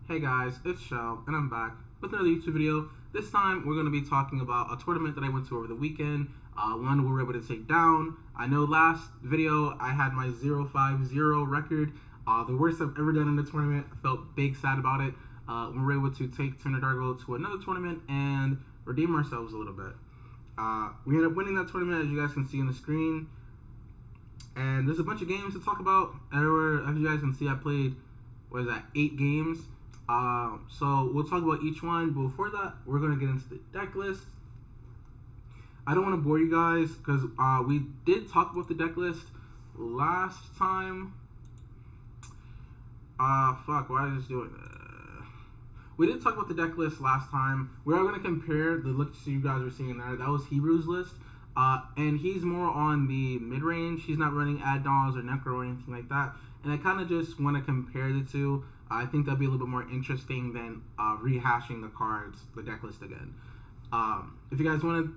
Hey guys, it's Shell, and I'm back with another YouTube video. This time, we're going to be talking about a tournament that I went to over the weekend, one we were able to take down. I know last video, I had my 0-5-0 record, the worst I've ever done in the tournament. I felt big sad about it. We were able to take Trinidad to another tournament and redeem ourselves a little bit. We ended up winning that tournament, as you guys can see on the screen. And there's a bunch of games to talk about. As you guys can see, I played, 8 games. So we'll talk about each one. But before that, we're going to get into the deck list. I don't want to bore you guys because we did talk about the deck list last time. Fuck, why is this doing that? We did talk about the deck list last time. We are going to compare the looks you guys were seeing there. That was Hebrew's list. And he's more on the mid-range. He's not running Adnals or Necro or anything like that. And I kind of just want to compare the two. I think that'll be a little bit more interesting than rehashing the cards, the deck list again. If you guys want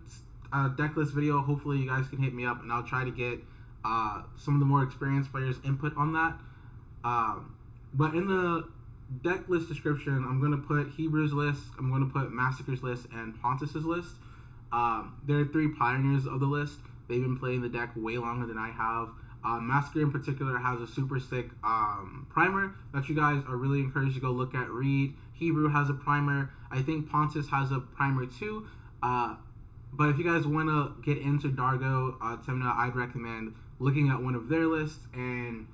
a deck list video, hopefully you guys can hit me up, and I'll try to get some of the more experienced players' input on that. But in the deck list description, I'm going to put Hebrew's list, I'm going to put Massacre's list, and Pontus's list. There are 3 pioneers of the list. They've been playing the deck way longer than I have. Massacre in particular has a super sick primer that you guys are really encouraged to go look at, read. Hebrew has a primer. I think Pontus has a primer too. But if you guys want to get into Dargo, Temna, I'd recommend looking at one of their lists and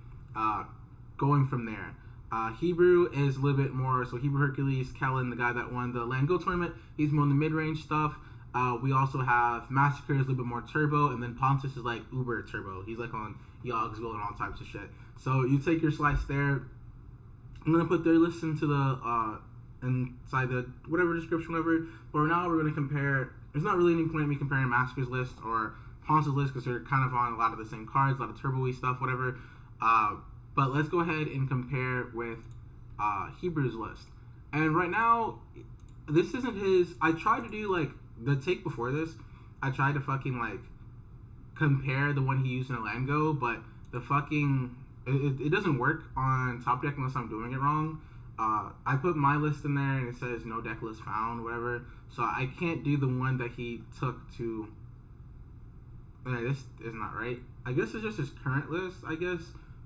going from there. Hebrew is a little bit more, so Hebrew Hercules, Kellen, the guy that won the Lango tournament, he's more on the mid-range stuff. We also have Massacre is a little bit more turbo, and then Pontus is like uber turbo. He's like on Yogsville and all types of shit. So you take your slice there. I'm gonna put their list into the inside the whatever description, whatever. But right now we're gonna compare. There's not really any point in me comparing Massacre's list or Pontus' list because they're kind of on a lot of the same cards, a lot of turbo-y stuff, whatever. But let's go ahead and compare with Hebrew's list. And right now, this isn't his. I tried to do like the take before this. I tried to fucking like compare the one he used in Lango, but the fucking it doesn't work on Top Deck unless I'm doing it wrong. I put my list in there and it says no deck list found, whatever. So I can't do the one that he took to. This is not right. I guess it's just his current list. I guess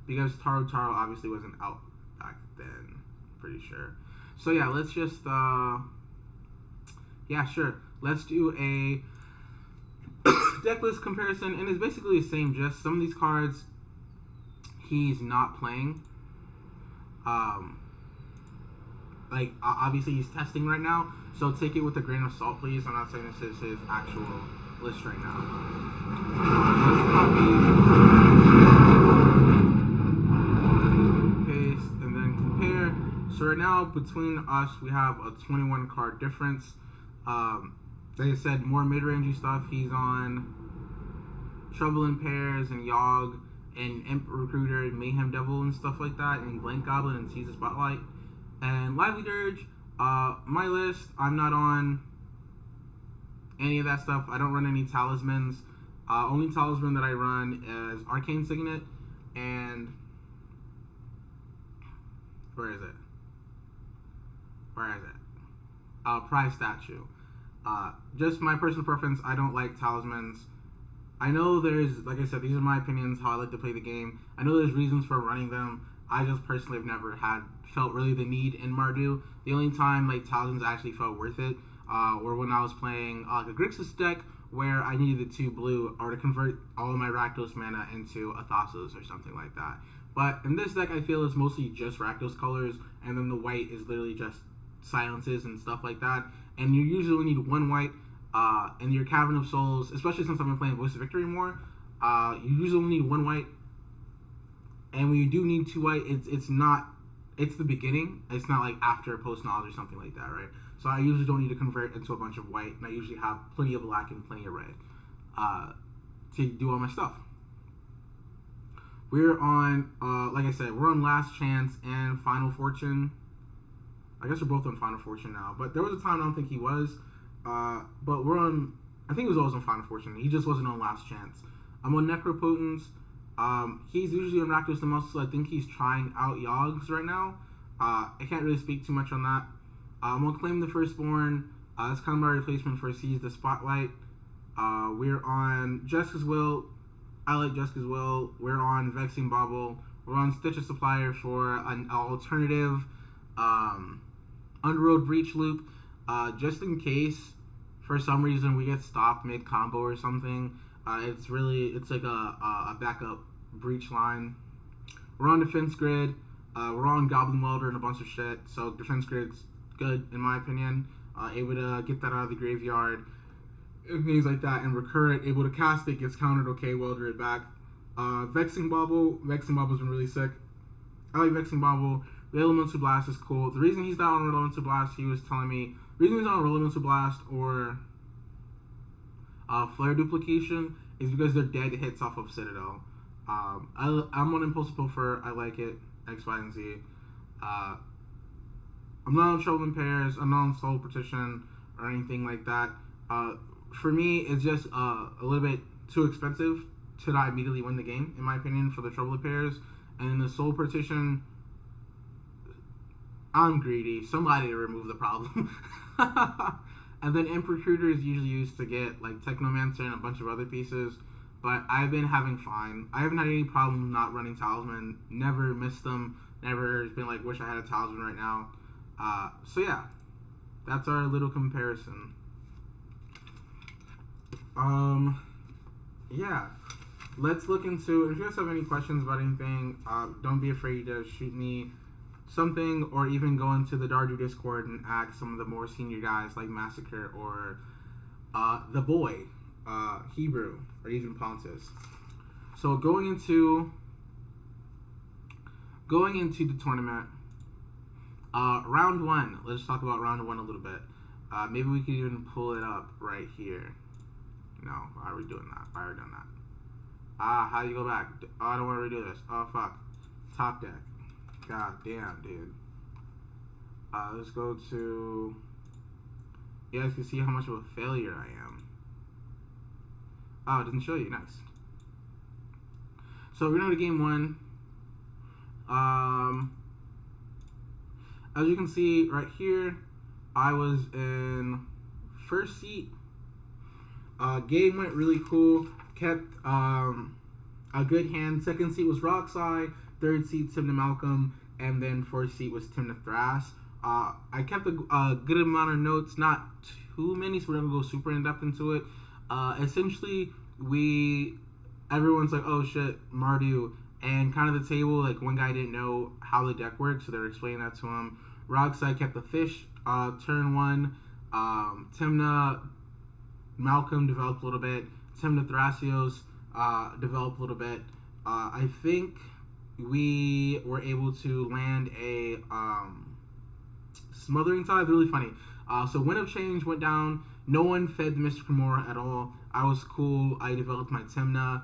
because Taro obviously wasn't out back then. Pretty sure. So yeah, let's just yeah, sure. Let's do a deck list comparison, and it's basically the same. Just some of these cards he's not playing. Like obviously he's testing right now, so take it with a grain of salt, please. I'm not saying this is his actual list right now. Let's copy, paste, and then compare. So right now between us we have a 21 card difference. Like I said, more mid-rangey stuff. He's on Trouble in Pairs and Yogg and Imp Recruiter and Mayhem Devil and stuff like that, and Blank Goblin and Seize the Spotlight. And Lively Dirge, my list, I'm not on any of that stuff. I don't run any talismans. Only talisman that I run is Arcane Signet and where is it? Prize Statue. Just my personal preference, I don't like talismans. I know there's, like I said, these are my opinions, how I like to play the game. I know there's reasons for running them. I just personally have never felt really the need in Mardu. The only time like talismans actually felt worth it were when I was playing a Grixis deck where I needed the 2 blue or to convert all of my Rakdos mana into Athasos or something like that. But in this deck, I feel it's mostly just Rakdos colors, and then the white is literally just silences and stuff like that. And you usually need 1 white, and your Cavern of Souls, especially since I've been playing Voice of Victory more, you usually only need 1 white. And when you do need 2 white, it's the beginning. It's not like after post knowledge or something like that, right? So I usually don't need to convert into a bunch of white, and I usually have plenty of black and plenty of red to do all my stuff. We're on, like I said, we're on Last Chance and Final Fortune. I guess we're both on Final Fortune now, but there was a time I don't think he was. But we're on, I think it was always on Final Fortune. He just wasn't on Last Chance. I'm on Necropotence. He's usually on Rakdos the most, so I think he's trying out Yogg's right now. I can't really speak too much on that. I'm gonna claim the Firstborn. It's kind of my replacement for Seize the Spotlight. We're on Jessica's Will. I like Jessica's Will. We're on Vexing Bauble. We're on Stitch a Supplier for an alternative Underworld Breach loop. Just in case for some reason we get stopped mid combo or something. It's like a backup breach line. We're on Defense Grid. We're on Goblin Welder and a bunch of shit. So Defense Grid's good in my opinion. Able to get that out of the graveyard and things like that, and Recurrent, able to cast it, gets countered, okay, Welder it back. Vexing Bobble's been really sick. I like Vexing Bobble. The Elemental Blast is cool. The reason he's not on Elemental Blast, he was telling me, the reason he's not on Elemental Blast or Flare Duplication is because they're dead hits off of Citadel. I'm on Impulse Pilfer, I like it, X, Y, and Z. I'm not on Trouble in Pairs, I'm not on Soul Partition or anything like that. For me, it's just a little bit too expensive to not immediately win the game, in my opinion, for the Trouble in Pairs. And the Soul Partition, I'm greedy. Somebody to remove the problem. And then Impertruder is usually used to get like Technomancer and a bunch of other pieces. But I've been having fun. I haven't had any problem not running Talisman. Never missed them. Never been like, wish I had a Talisman right now. So yeah, that's our little comparison. Yeah, let's look into, if you guys have any questions about anything, don't be afraid to shoot me something, or even go into the Dardu Discord and ask some of the more senior guys like Massacre or the boy, Hebrew, or even Pontus. So going into the tournament, round one, let's talk about round one a little bit. Maybe we could even pull it up right here. No, why are we doing that? Why are we doing that? How do you go back? Oh, I don't want to redo this. Oh, fuck. Top deck. God damn, dude. Let's go to... You guys can see how much of a failure I am. Oh, it doesn't show you. Nice. So we're going to game one. As you can see right here, I was in first seat. Game went really cool. Kept a good hand. Second seat was Roxai. Third seat, Timna Malcolm. And then fourth seat was Timna Thras. I kept a good amount of notes. Not too many, so we're going to go super in-depth into it. Essentially, everyone's like, oh shit, Mardu. And kind of the table, like one guy didn't know how the deck works, so they were explaining that to him. Roxai kept the fish turn one. Timna Malcolm developed a little bit. Timna Thrasios developed a little bit. I think we were able to land a Smothering Tithe. Really funny. So Wind of Change went down. No one fed the Mr. Kimura at all. I was cool. I developed my Timna.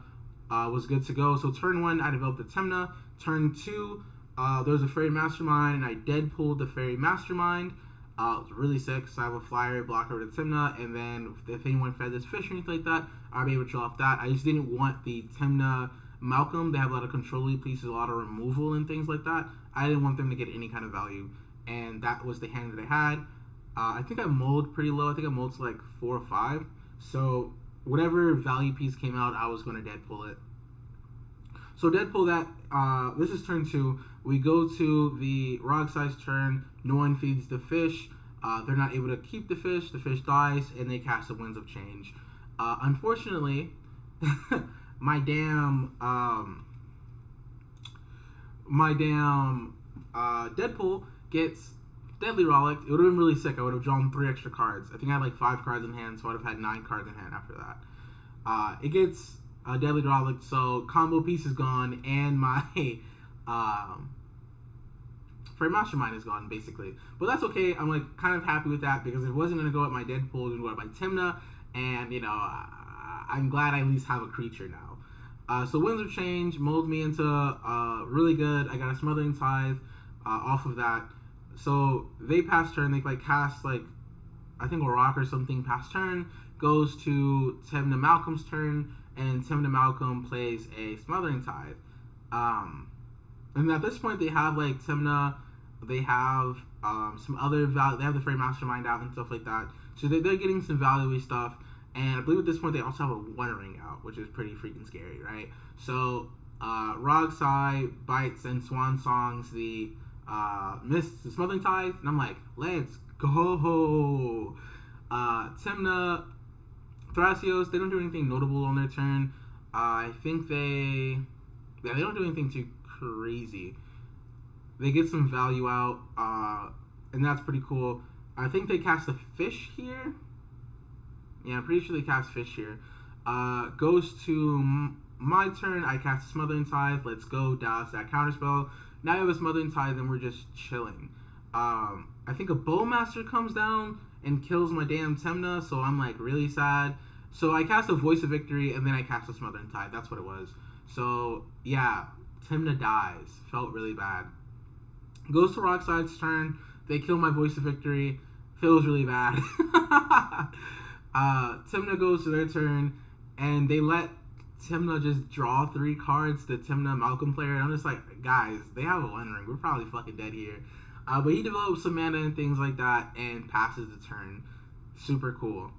Was good to go. So turn one, I developed the Timna. Turn two, there was a Fairy Mastermind, and I dead pulled the Fairy Mastermind. It was really sick, so I have a flyer block over the Timna, and then if anyone fed this fish or anything like that, I'll be able to draw off that. I just didn't want the Timna Malcolm. They have a lot of control pieces, a lot of removal and things like that. I didn't want them to get any kind of value, and that was the hand that I had. I think I mulled pretty low. I think I mulled to like 4 or 5. So whatever value piece came out, I was going to dead pull it. So dead pull that. This is turn 2. We go to the Roxai's turn. No one feeds the fish. They're not able to keep the fish. The fish dies, and they cast the Winds of Change. Unfortunately, my damn Deadpool gets Deadly Rollick. It would have been really sick. I would have drawn 3 extra cards. I think I had like 5 cards in hand, so I would have had 9 cards in hand after that. It gets Deadly Rollick, so combo piece is gone, and my Fairy Mastermind is gone, basically. But that's okay. I'm like kind of happy with that, because it wasn't going to go at my Deadpool, it was going to go at my Timna, and you know, I'm glad I at least have a creature now. So Winds of Change mold me into really good. I got a Smothering Tithe off of that. So they pass turn, they like cast like, I think a rock or something pass turn, goes to Timna Malcolm's turn, and Timna Malcolm plays a Smothering Tithe. And at this point they have like Timna They have some other value. They have the Frame Mastermind out and stuff like that. So they're getting some value stuff. And I believe at this point they also have a One Ring out, which is pretty freaking scary, right? So Rogsai bites and Swan Songs the Mist, the Smothering Tithe, and I'm like, let's go. Tymna, Thrasios, they don't do anything notable on their turn. I think they don't do anything too crazy. They get some value out, and that's pretty cool. I think they cast a Fish here. Yeah, I'm pretty sure they cast Fish here. Goes to my turn. I cast Smothering Tithe. Let's go. Douse that counterspell. Now I have a Smothering Tithe, and we're just chilling. I think a Bowmaster comes down and kills my damn Tymna, so I'm like really sad. So I cast a Voice of Victory, and then I cast a Smothering Tithe. That's what it was. So yeah, Tymna dies. Felt really bad. Goes to Rocksai's turn. They kill my Voice of Victory. Feels really bad. Tymna goes to their turn, and they let Tymna just draw 3 cards to Tymna Malcolm player. And I'm just like, guys, they have a One Ring. We're probably fucking dead here. But he develops some mana and things like that and passes the turn. Super cool.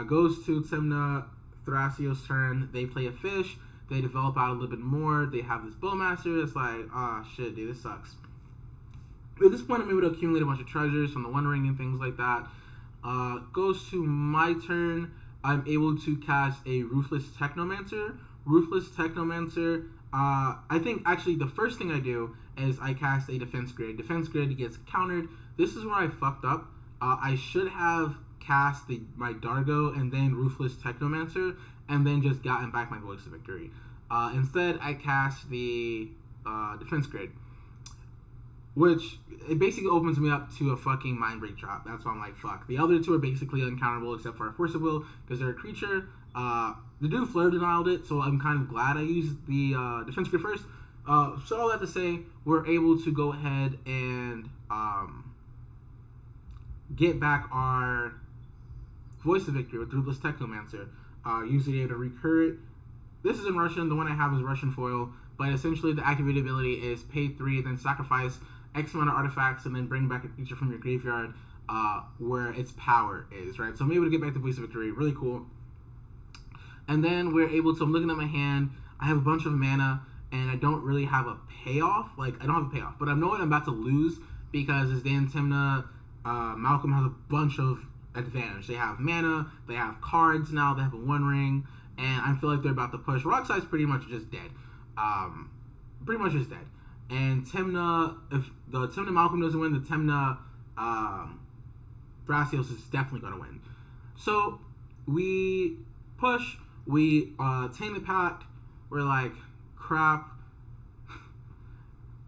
Goes to Tymna Thrasios' turn. They play a Fish. They develop out a little bit more. They have this Bowmaster. It's like, ah, shit, dude, this sucks. At this point, I'm able to accumulate a bunch of treasures from the One Ring and things like that. Goes to my turn. I'm able to cast a Ruthless Technomancer. Ruthless Technomancer, I think actually the first thing I do is I cast a Defense Grid. Defense Grid gets countered. This is where I fucked up. I should have cast my Dargo and then Ruthless Technomancer and then just gotten back my Voice of Victory. Instead, I cast the Defense Grid, which it basically opens me up to a fucking Mind Break drop. That's why I'm like, fuck. The other 2 are basically uncounterable except for a Force of Will because they're a creature. The dude Flare denialed it, so I'm kind of glad I used the Defense Grid first. So all that to say, we're able to go ahead and get back our Voice of Victory with Ruthless Technomancer. Usually able to recur it. This is in Russian. The one I have is Russian foil. But essentially, the activated ability is pay 3, then sacrifice X amount of artifacts, and then bring back a creature from your graveyard where its power is, right? So I'm able to get back the Voice of Victory. Really cool. And then we're able to, I'm looking at my hand. I have a bunch of mana, and I don't really have a payoff. Like, I don't have a payoff. But I know what I'm about to lose because this damn Tymna Malcolm has a bunch of advantage. They have mana. They have cards now. They have a One Ring. And I feel like they're about to push. Rocksai's pretty much just dead. Pretty much just dead. And Tymna, if the Tymna Malcolm doesn't win, the Tymna Thrasios is definitely going to win. So we push, we Tainted Pact, we're like, crap.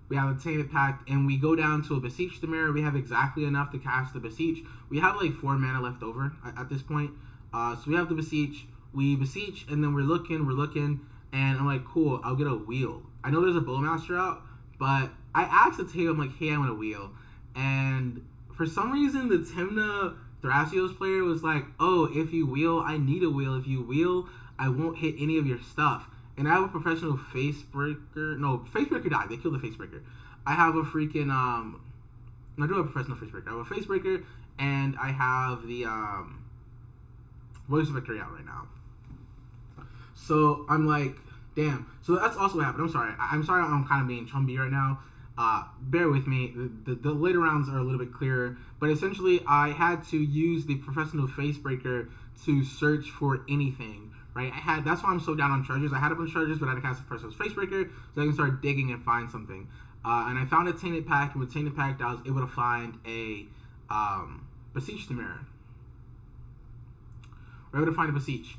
We have a Tainted Pact, and we go down to a Beseech the Mirror. We have exactly enough to cast the Beseech. We have like 4 mana left over at this point. So we have the Beseech. We Beseech, and then we're looking, and I'm like, cool, I'll get a wheel. I know there's a Bowmaster out, but I asked the table, I'm like, hey, I want a wheel. And for some reason, the Tymna Thrasios player was like, oh, if you wheel, I need a wheel. If you wheel, I won't hit any of your stuff. And I have a professional Facebreaker. No, Facebreaker died. They killed the Facebreaker. I have a freaking, I do have a professional Facebreaker. I have a Facebreaker, and I have the Voice of Victory out right now. So I'm like, damn. So that's also what happened. I'm sorry I'm kind of being chumby right now. Bear with me. The later rounds are a little bit clearer. But essentially, I had to use the professional Facebreaker to search for anything. Right? That's why I'm so down on treasures. I had a bunch of treasures, but I had to cast the professional Facebreaker so I can start digging and find something. And I found a Tainted Pact, and with Tainted Pact, I was able to find a Beseech the Mirror. We're able to find a Beseech.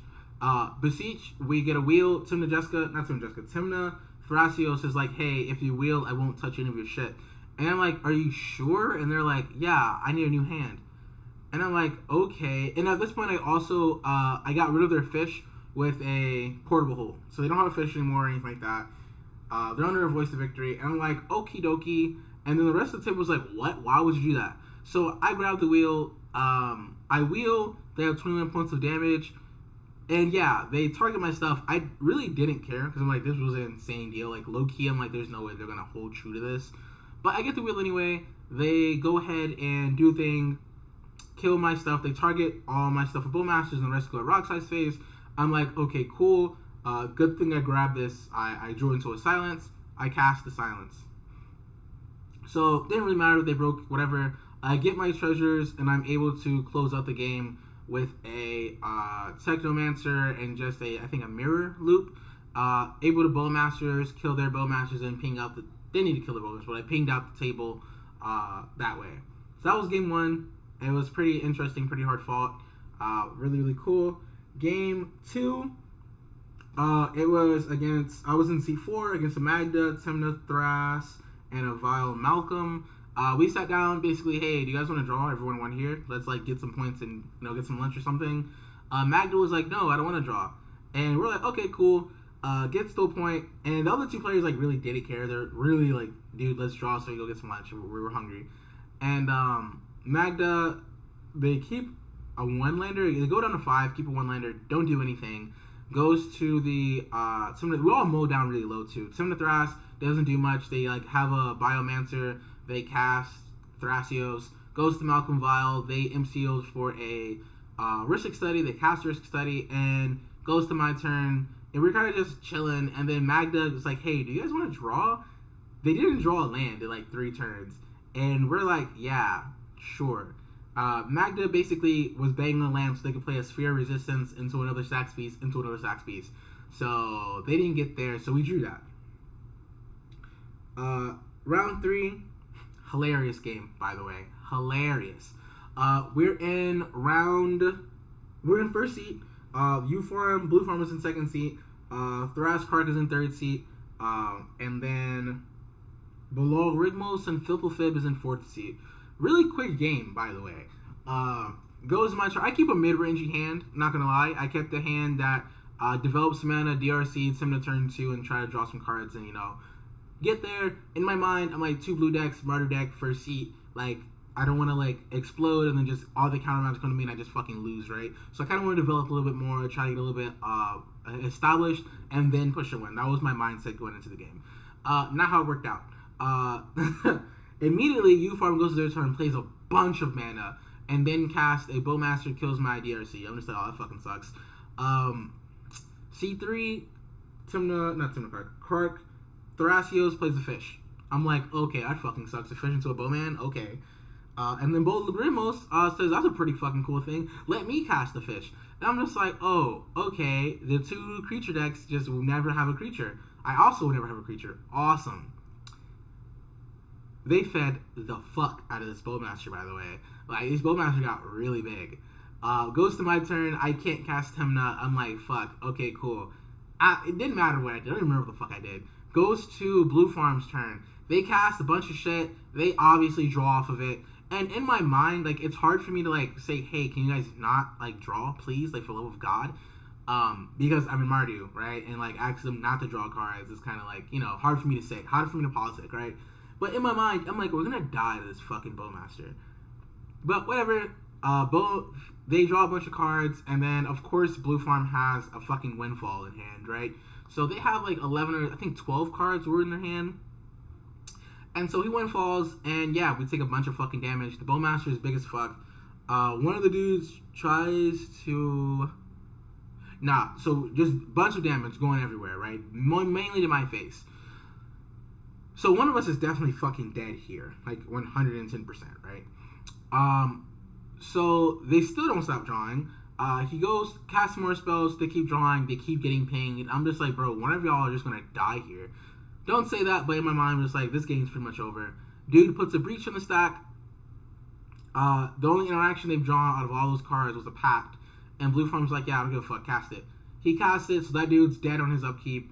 Beseech, we get a wheel. Tymna Thrasios is like, hey, if you wheel, I won't touch any of your shit. And I'm like, are you sure? And they're like, yeah, I need a new hand. And I'm like, okay. And at this point, I also, I got rid of their fish with a portable hole. So they don't have a fish anymore or anything like that. They're under a Voice of Victory. And I'm like, okie dokie. And then the rest of the table was like, what? Why would you do that? So I grabbed the wheel. I wheel. They have 21 points of damage. And yeah, they target my stuff. I really didn't care because I'm like, this was an insane deal. Like, low key, I'm like, there's no way they're going to hold true to this. But I get the wheel anyway. They go ahead and do thing, kill my stuff. They target all my stuff with Bowmasters and the rest go at rock size phase. I'm like, okay, cool. Good thing I grabbed this. I drew into a silence. I cast the silence. So it didn't really matter if they broke, whatever. I get my treasures and I'm able to close out the game with a Technomancer and just I think a mirror loop. Able to Bowmasters, kill their Bowmasters and ping out the. They need to kill the Bowmasters, but I pinged out the table that way. So that was game one. It was pretty interesting, pretty hard fought. Really, really cool. Game two. It was against. I was in C4 against a Magda, Timna, Thras, and a Vile Malcolm. We sat down, basically, hey, do you guys want to draw? Everyone won here. Let's like get some points and get some lunch or something. Magda was like, no, I don't want to draw. And we're like, okay, cool. Gets to a point, and the other two players like really didn't care. They're really like, dude, let's draw so we go get some lunch. We were hungry. And Magda, they keep a one-lander. They go down to 5, keep a one-lander, don't do anything. Goes to the we all mow down really low too. Timna Thras doesn't do much. They like have a Biomancer. They cast Thrasios. Goes to Malcolm Vile. They MCOs for a Risk Study. They cast Risk Study and goes to my turn. And we're kind of just chilling. And then Magda was like, hey, do you guys want to draw? They didn't draw a land in like 3 turns. And we're like, yeah, sure. Magda basically was banging the land so they could play a Sphere of Resistance into another Sax piece, into another Sax piece. So they didn't get there, so we drew that. Round 3, hilarious game, by the way. Hilarious. We're in first seat. U Farm, Blue Farm is in second seat. Thras Kark is in third seat. And then below Rigmos and Filpofib is in fourth seat. Really quick game, by the way. Goes my turn. I keep a mid-rangey hand, not gonna lie. I kept a hand that develops mana, DRC, Simna turn 2, and try to draw some cards and, get there. In my mind, I'm like 2 blue decks, MARDU deck, first seat. Like, I don't want to, like, explode and then just all the counter rounds come to me and I just fucking lose, right? So I kind of want to develop a little bit more, try to get a little bit established, and then push a win. That was my mindset going into the game. Not how it worked out. Immediately, U-Farm goes to their turn, plays a bunch of mana, and then casts a Bowmaster, kills my DRC. I'm just like, oh, that fucking sucks. C3, Kark, Thrasios plays the fish. I'm like, okay, that fucking sucks. A fish into a bowman? Okay. And then Bold Lagrimos says, that's a pretty fucking cool thing. Let me cast the fish. And I'm just like, oh, okay. The 2 creature decks just will never have a creature. I also will never have a creature. Awesome. They fed the fuck out of this Bowmaster, by the way. Like, this Bowmaster got really big. Goes to my turn. I can't cast Temna. I'm like, fuck. Okay, cool. It didn't matter what I did. I don't even remember what the fuck I did. Goes to Blue Farm's turn. They cast a bunch of shit. They obviously draw off of it. And in my mind, like, it's hard for me to, like, say, hey, can you guys not, like, draw, please? Like, for the love of God. Because I'm in Mardu, right? And, like, ask them not to draw cards is kind of, like, hard for me to say. Hard for me to politic, right? But in my mind, I'm like, we're going to die to this fucking Bowmaster. But whatever. They draw a bunch of cards. And then, of course, Blue Farm has a fucking Windfall in hand, right? So they have, like, 11 or, I think, 12 cards were in their hand. And so he Windfalls, and yeah, we take a bunch of fucking damage. The Bowmaster is big as fuck. One of the dudes tries to... so just a bunch of damage going everywhere, right? Mainly to my face. So one of us is definitely fucking dead here. Like, 110%, right? So they still don't stop drawing. He goes, casts more spells, they keep drawing, they keep getting pinged. I'm just like, bro, one of y'all are just gonna die here. Don't say that, but in my mind, I'm just like, this game's pretty much over. Dude puts a Breach in the stack. The only interaction they've drawn out of all those cards was a Pact. And Blue Farm's like, yeah, I don't give a fuck, cast it. He casts it, so that dude's dead on his upkeep.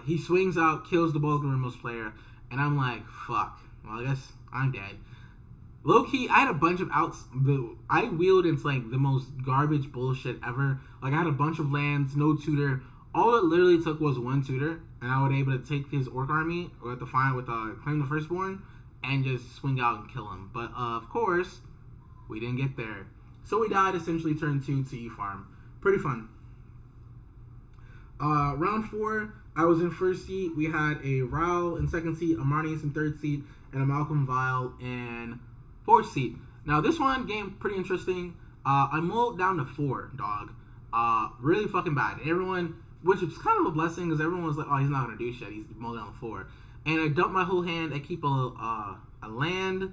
He swings out, kills the Bolgan Rimos player. And I'm like, fuck. Well, I guess I'm dead. Low-key, I had a bunch of outs. I wheeled into, like, the most garbage bullshit ever. Like, I had a bunch of lands, no tutor. All it literally took was 1 tutor, and I was able to take his Orc army, or at the final with Claim the Firstborn, and just swing out and kill him. But, of course, we didn't get there. So we died essentially turn 2 to E-Farm. Pretty fun. Round 4, I was in first seat. We had a Raul in second seat, a Marnius in third seat, and a Malcolm Vile in fourth seat. Now, this one game, pretty interesting. I mulled down to 4, dog. Really fucking bad. Everyone, which is kind of a blessing because everyone was like, oh, he's not going to do shit. He's mulled down to 4. And I dump my whole hand. I keep a land.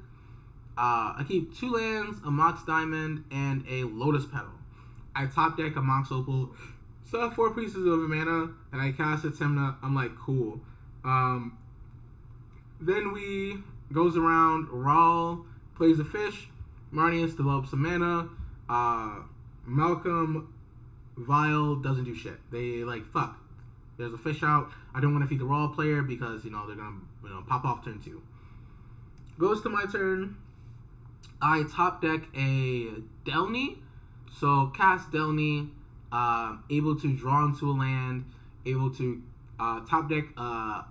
I keep 2 lands, a Mox Diamond, and a Lotus Petal. I top deck a Mox Opal. So I have 4 pieces of mana, and I cast a Temna. I'm like, cool. Then we goes around. Raul plays a fish. Marnius develops some mana. Malcolm Vile doesn't do shit. They like, fuck. There's a fish out. I don't want to feed the Raw player because, they're going to pop off turn 2. Goes to my turn. I top deck a Delny. So cast Delny. Able to draw into a land. Able to top deck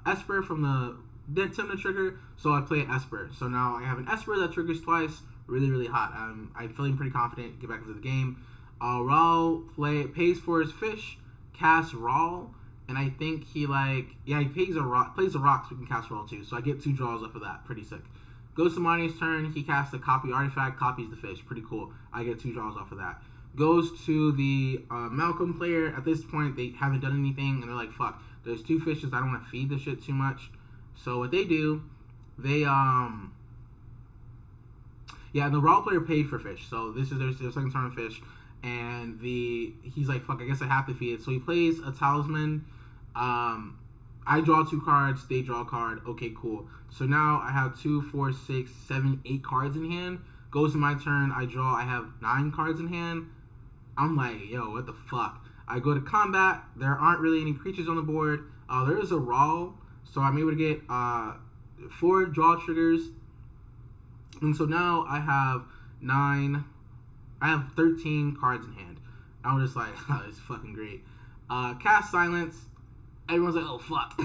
Esper from the Dead Timna trigger. So I play an Esper. So now I have an Esper that triggers twice. Really, really hot. I'm feeling pretty confident. Get back into the game. Raul pays for his fish. Casts Raul. And I think he plays a rock so we can cast Raw too. So I get 2 draws off of that. Pretty sick. Goes to Marnie's turn. He casts a copy artifact, copies the fish. Pretty cool. I get 2 draws off of that. Goes to the Malcolm player. At this point, they haven't done anything, and they're like, fuck, there's 2 fishes. I don't want to feed the shit too much. So what they do, the Raw player paid for fish. So this is their second turn of fish. And he's like, fuck, I guess I have to feed it. So he plays a Talisman. I draw 2 cards, they draw a card. Okay, cool. So now I have 2, 4, 6, 7, 8 cards in hand. Goes to my turn, I draw, I have 9 cards in hand. I'm like, yo, what the fuck? I go to combat, there aren't really any creatures on the board. There is a Raw, so I'm able to get 4 draw triggers. And so now I have 13 cards in hand. I'm just like, oh, it's fucking great. Cast Silence. Everyone's like, oh, fuck.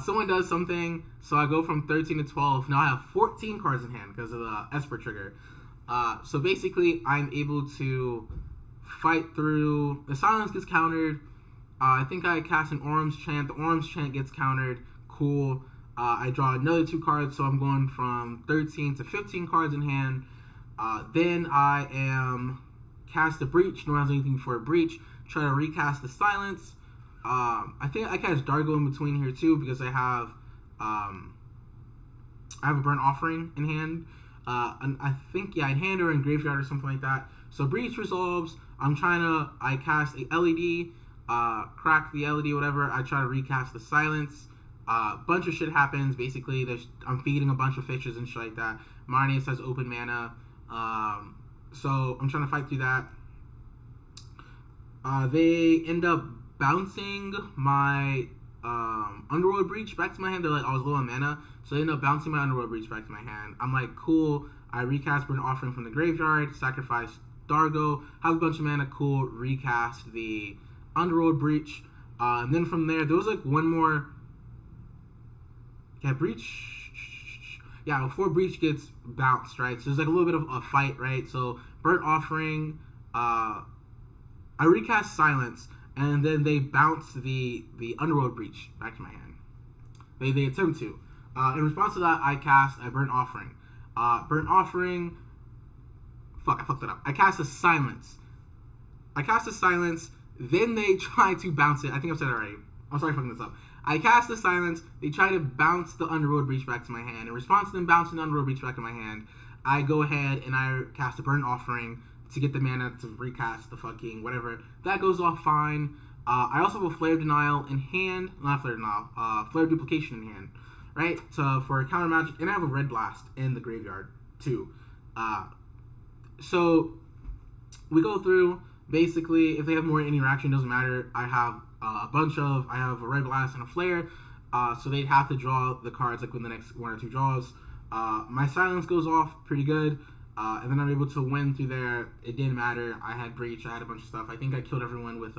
Someone does something, so I go from 13 to 12. Now I have 14 cards in hand because of the Esper trigger. So basically, I'm able to fight through. The Silence gets countered. I think I cast an Orm's Chant. The Orm's Chant gets countered. Cool. I draw another 2 cards, so I'm going from 13 to 15 cards in hand. Then I am cast a Breach. No one has anything for a Breach. Try to recast the Silence. I think I cast Dargo in between here too because I have a Burnt Offering in hand. And I think in hand or in graveyard or something like that. So Breach resolves. I cast a LED, crack the LED, whatever. I try to recast the Silence. Bunch of shit happens. Basically, I'm feeding a bunch of fishes and shit like that. Marnius has open mana. So I'm trying to fight through that. They end up bouncing my Underworld Breach back to my hand. They're like, I was low on mana, so they end up bouncing my Underworld Breach back to my hand. I'm like, cool. I recast Burnt Offering from the graveyard, sacrifice Dargo, have a bunch of mana, cool, recast the Underworld Breach. And then from there was like one more. Yeah, Breach. Yeah, before Breach gets bounced, right? So there's like a little bit of a fight, right? So Burnt Offering, I recast Silence, and then they bounce the Underworld Breach back to my hand. They attempt to. In response to that, I cast a Burnt Offering. Burnt Offering. Fuck, I fucked it up. I cast a Silence. Then they try to bounce it. I think I've said it already. I'm sorry for fucking this up. I cast the Silence. They try to bounce the Underworld Breach back to my hand. In response to them bouncing the Underworld Breach back to my hand, I go ahead and I cast a Burnt Offering to get the mana to recast the fucking whatever. That goes off fine. I also have a Flare Denial in hand. Not Flare Denial. Flare Duplication in hand. Right? For counter magic. And I have a Red Blast in the graveyard too. So we go through. Basically, if they have more interaction, doesn't matter. I have I have a Red Blast and a Flare. So they'd have to draw the cards like with the next 1 or 2 draws. My Silence goes off pretty good. And then I'm able to win through there. It didn't matter. I had Breach. I had a bunch of stuff. I think I killed everyone with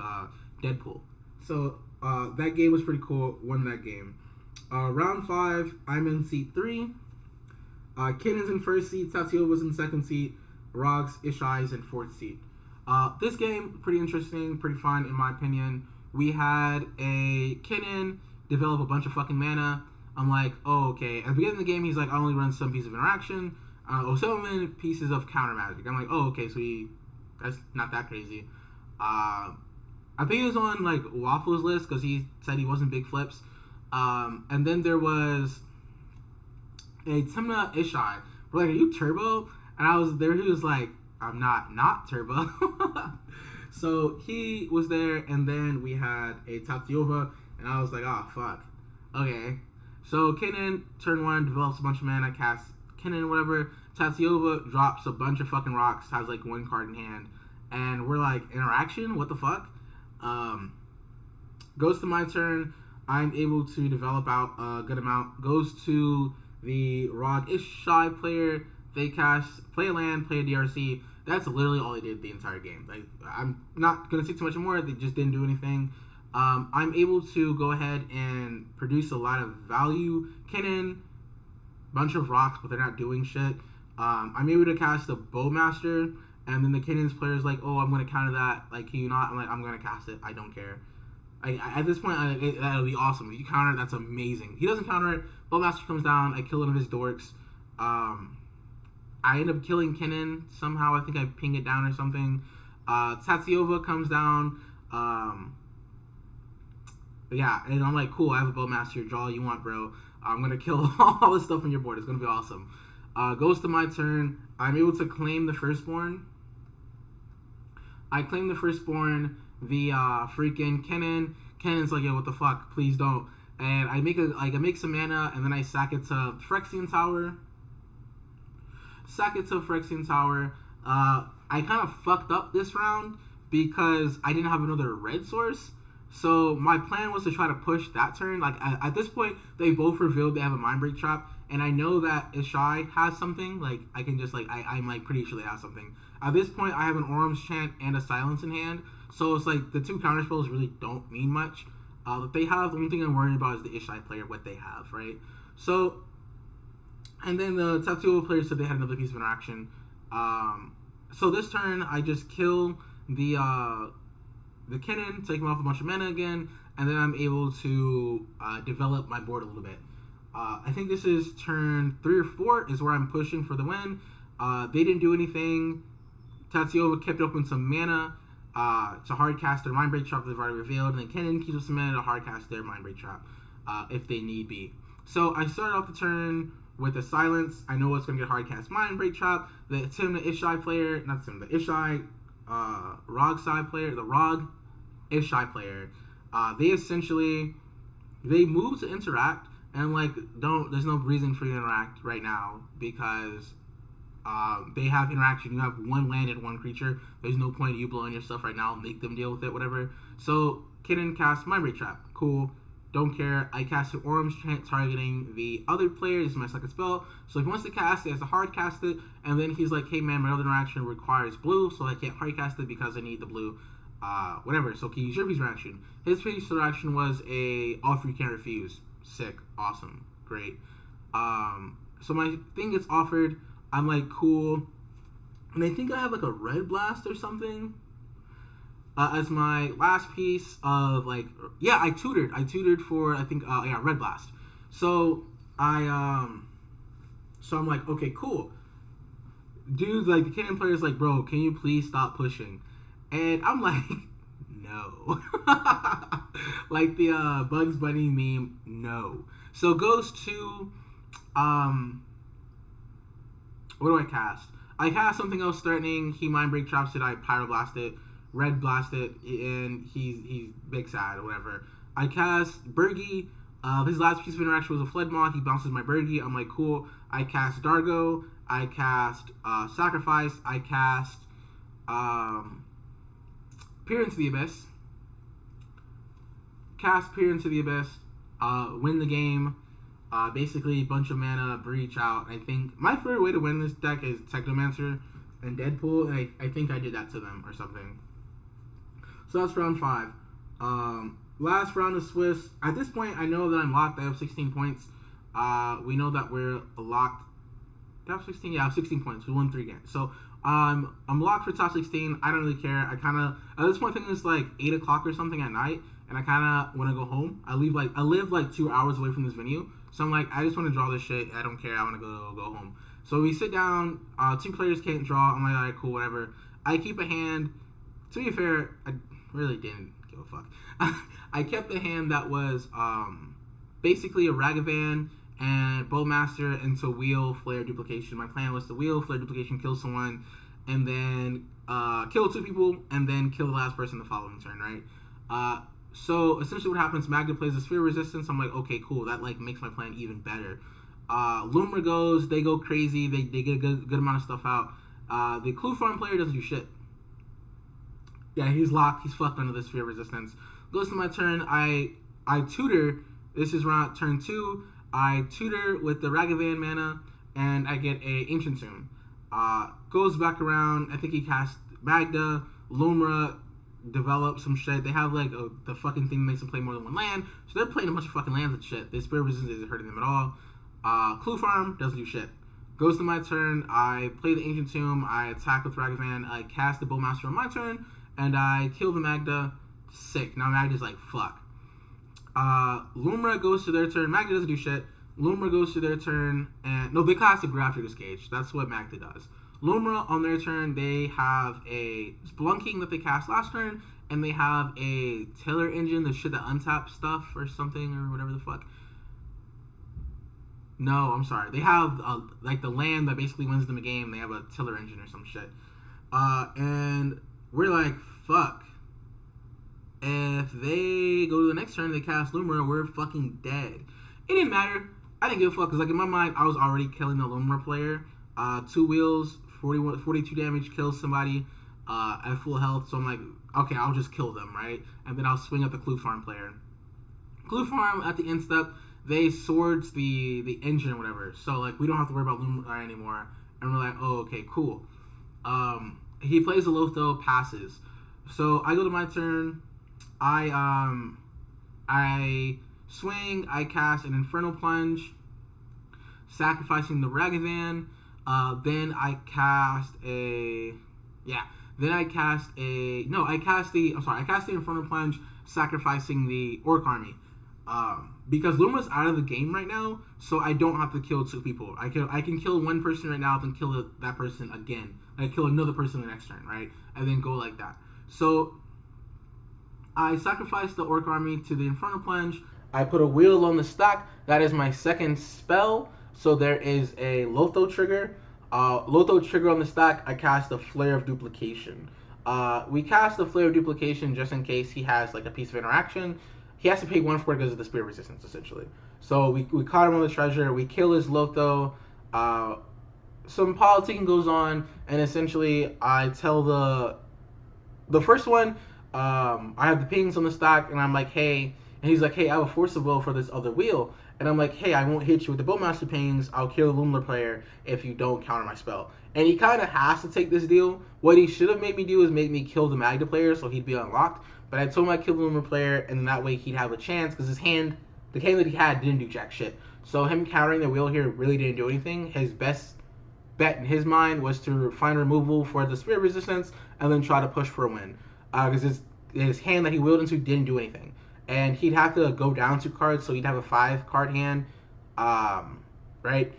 Deadpool. So that game was pretty cool. Won that game. Round 5, I'm in seat 3. Kin is in first seat. Tatio was in second seat. Rogs, Ishai is in fourth seat. This game, pretty interesting, pretty fun in my opinion. We had a Kennen develop a bunch of fucking mana. I'm like, oh, okay. At the beginning of the game, he's like, I only run some piece of interaction, 7 pieces of counter magic. I'm like, oh, okay, so that's not that crazy. I think he was on like Waffle's list because he said he wasn't big flips. And then there was a Timna Ishai. We're like, are you turbo? And I was there. He was like, I'm not turbo. So he was there, and then we had a Tatyova, and I was like, oh fuck, okay. So Kennen turn 1 develops a bunch of mana, casts Kennen whatever. Tatyova drops a bunch of fucking rocks, has like 1 card in hand, and we're like, interaction, what the fuck? Goes to my turn. I'm able to develop out a good amount. Goes to the Rog Ishai player. They cast, play a land, play a DRC. That's literally all they did the entire game. Like, I'm not going to say too much more. They just didn't do anything. I'm able to go ahead and produce a lot of value. Kennen, bunch of rocks, but they're not doing shit. I'm able to cast a Bowmaster, and then the Kennen's player's like, oh, I'm going to counter that. Like, can you not? I'm like, I'm going to cast it. I don't care. At this point, that'll be awesome. If you counter it, that's amazing. He doesn't counter it. Bowmaster comes down. I kill one of his dorks. I end up killing Kennen somehow. I think I ping it down or something. Tatyova comes down. Yeah, and I'm like, cool, I have a Bowmaster. Draw all you want, bro. I'm going to kill all this stuff on your board. It's going to be awesome. Goes to my turn. I'm able to claim the Firstborn. I claim the Firstborn. The freaking Kennen. Kennen's like, yo, what the fuck? Please don't. And I make some mana, and then I sack it to Phyrexian Tower. I kind of fucked up this round because I didn't have another red source. So my plan was to try to push that turn. Like at this point, they both revealed they have a Mindbreak Trap, and I know that Ishai has something. Like I can just I'm like pretty sure they have something. At this point, I have an Orum's Chant and a Silence in hand, so it's like the 2 counter spells really don't mean much. That they have, the only thing I'm worried about is the Ishai player, what they have, right? So. And then the Tattoo player said they had another piece of interaction. So this turn, I just kill the Kennen, take him off a bunch of mana again, and then I'm able to develop my board a little bit. I think this is turn 3 or 4 is where I'm pushing for the win. They didn't do anything. Tatyova kept open some mana to hardcast their Mindbreak Trap that they've already revealed, and then Kennen keeps up some mana to hardcast their Mindbreak Trap if they need be. So I started off the turn with a Silence. I know it's going to get hardcast Mindbreak Trap. The Ishai player, not Tim, the Ishai Rog side player, the Rog Ishai player, they move to interact, and like, there's no reason for you to interact right now because they have interaction. You have 1 land and 1 creature. There's no point in you blowing your stuff right now. Make them deal with it, whatever. So Kennen casts Mindbreak Trap. Cool. Don't care. I cast an Orum's Chant targeting the other player. This is my second spell. So if he wants to cast it, he has to hard cast it. And then he's like, hey man, my other interaction requires blue, so I can't hard cast it because I need the blue. Whatever. So can you use your piece of interaction? His piece of interaction was a offer you can't refuse. Sick. Awesome. Great. So my thing gets offered. I'm like, cool. And I think I have like a Red Blast or something. As my last piece of I tutored for I think Red Blast. So I'm like, okay, cool. Dude, like the Kennen player's like, bro, can you please stop pushing? And I'm like, no. Like the Bugs Bunny meme, no. So it goes to what do I cast? I cast something else threatening. He Mindbreak Traps it. I Pyroblast it. Red Blast it, and he's big sad or whatever. I cast Bergie. His last piece of interaction was a Fledmaw. He bounces my Bergie. I'm like, cool. I cast Dargo. I cast Sacrifice. I cast Peer into the Abyss. Cast Peer into the Abyss. Win the game. Basically, a bunch of mana, breach out. I think my favorite way to win this deck is Technomancer and Deadpool, and I think I did that to them or something. So that's round 5. Last round of Swiss. At this point, I know that I'm locked. I have 16 points. We know that we're locked top 16? Yeah, I have 16 points. We won 3 games. So I'm locked for top 16. I don't really care. I kind of, at this point, I think it's like 8 o'clock or something at night, and I kind of want to go home. I live like 2 hours away from this venue, so I'm like, I just want to draw this shit. I don't care. I want to go home. So we sit down. 2 players can't draw. I'm like, all right, cool, whatever. I keep a hand. To be fair, I really didn't give a fuck. I kept a hand that was basically a Ragavan and Bowmaster into wheel flare duplication. My plan was to wheel flare duplication, kill someone, and then kill 2 people, and then kill the last person the following turn, right? So essentially what happens, Magda plays a sphere resistance. I'm like, okay, cool, that like makes my plan even better. Lumra goes, they go crazy, they get a good amount of stuff out. The Clue Farm player doesn't do shit. Yeah, he's locked, he's fucked under the sphere resistance. Goes to my turn, I tutor. This is round turn 2. I tutor with the Ragavan mana, and I get a Ancient Tomb. Goes back around. I think he cast Magda. Lumra develops some shit. They have like the fucking thing that makes them play more than 1 land, so they're playing a bunch of fucking lands and shit. The Spirit Resistance isn't hurting them at all. Clue Farm doesn't do shit. Goes to my turn. I play the Ancient Tomb. I attack with Ragavan. I cast the Bowmaster on my turn, and I kill the Magda. Sick. Now Magda's like, fuck. Lumra goes to their turn. Magda doesn't do shit. Lumra goes to their turn, and no, they cast a Grafdigger's Cage. That's what Magda does. Lumra on their turn, they have a Splunking that they cast last turn, and they have a Tiller Engine, the shit that untaps stuff or something or whatever the fuck. No, I'm sorry. They have like the land that basically wins them a game. They have a Tiller Engine or some shit. And we're like, fuck. If they go to the next turn, they cast Lumra, we're fucking dead. It didn't matter. I didn't give a fuck, because like in my mind, I was already killing the Lumra player. 2 wheels, 42 damage, kills somebody at full health. So I'm like, okay, I'll just kill them, right? And then I'll swing at the Clue Farm player. Clue Farm, at the end step, they swords the engine or whatever. So like, we don't have to worry about Lumra anymore. And we're like, oh, okay, cool. He plays a Lotho, passes. So I go to my turn. I swing, I cast an Infernal Plunge, sacrificing the Ragavan. Then I cast the Infernal Plunge, sacrificing the Orc Army. Because Luma's out of the game right now, so I don't have to kill 2 people. I can kill 1 person right now, then kill that person again. I kill another person the next turn, right? And then go like that. So I sacrifice the Orc Army to the Infernal Plunge. I put a wheel on the stack. That is my second spell. So there is a Lotho trigger. Lotho trigger on the stack. I cast a Flare of Duplication. We cast the Flare of Duplication just in case he has like a piece of interaction. He has to pay 1 for it because of the Spirit Resistance, essentially. So we caught him on the treasure. We kill his Lotho. Some politicking goes on, and essentially I tell the first one, I have the pings on the stack, and I'm like, hey, and he's like, hey, I have a Force of Will for this other wheel, and I'm like, hey, I won't hit you with the Bowmaster pings, I'll kill the Lumler player if you don't counter my spell. And he kind of has to take this deal. What he should have made me do is make me kill the Magda player so he'd be unlocked, but I told him I'd kill the Lumler player, and then that way he'd have a chance, because the hand that he had didn't do jack shit. So him countering the wheel here really didn't do anything. His best bet in his mind was to find removal for the Spirit Resistance, and then try to push for a win. Because his hand that he wheeled into didn't do anything. And he'd have to go down 2 cards, so he'd have a 5-card hand. Right?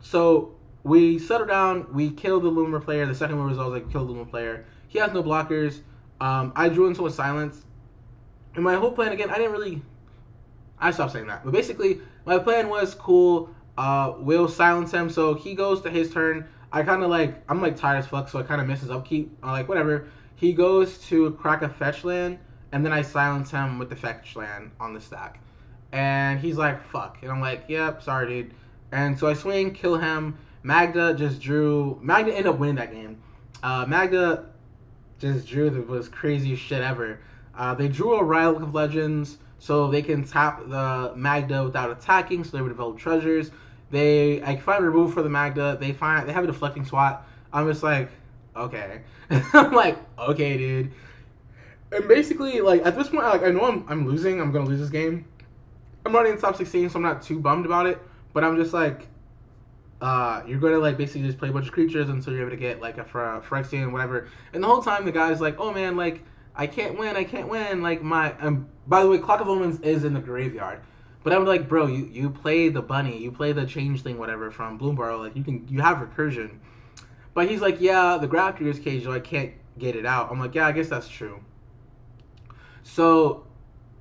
So we settle down, we kill the Lumra player. The second one was like, kill the Lumra player. He has no blockers. I drew into a silence. And my whole plan, again, I stopped saying that. But basically, my plan was cool. We'll silence him, so he goes to his turn. I'm like tired as fuck, so I kind of miss his upkeep. I'm like, whatever. He goes to crack a fetch land, and then I silence him with the fetch land on the stack. And he's like, fuck. And I'm like, yep, sorry, dude. And so I swing, kill him. Magda ended up winning that game. Magda just drew the most craziest shit ever. They drew a Relic of Legends, so they can tap the Magda without attacking, so they would develop treasures. I find removal for the Magda. They have a deflecting swat. I'm just like, okay. I'm like, okay, dude. And basically, like, at this point, like, I know I'm losing. I'm gonna lose this game. I'm already in top 16, so I'm not too bummed about it. But I'm just like, you're gonna like basically just play a bunch of creatures until you're able to get like a Phyrexian, whatever. And the whole time the guy's like, oh man, like I can't win. Like my by the way, Clock of Omens is in the graveyard. But I'm like, bro, you play the bunny, you play the changeling, whatever from Bloomburrow, like you have recursion. But he's like, yeah, the Grafter is caged, so I can't get it out. I'm like, yeah, I guess that's true. So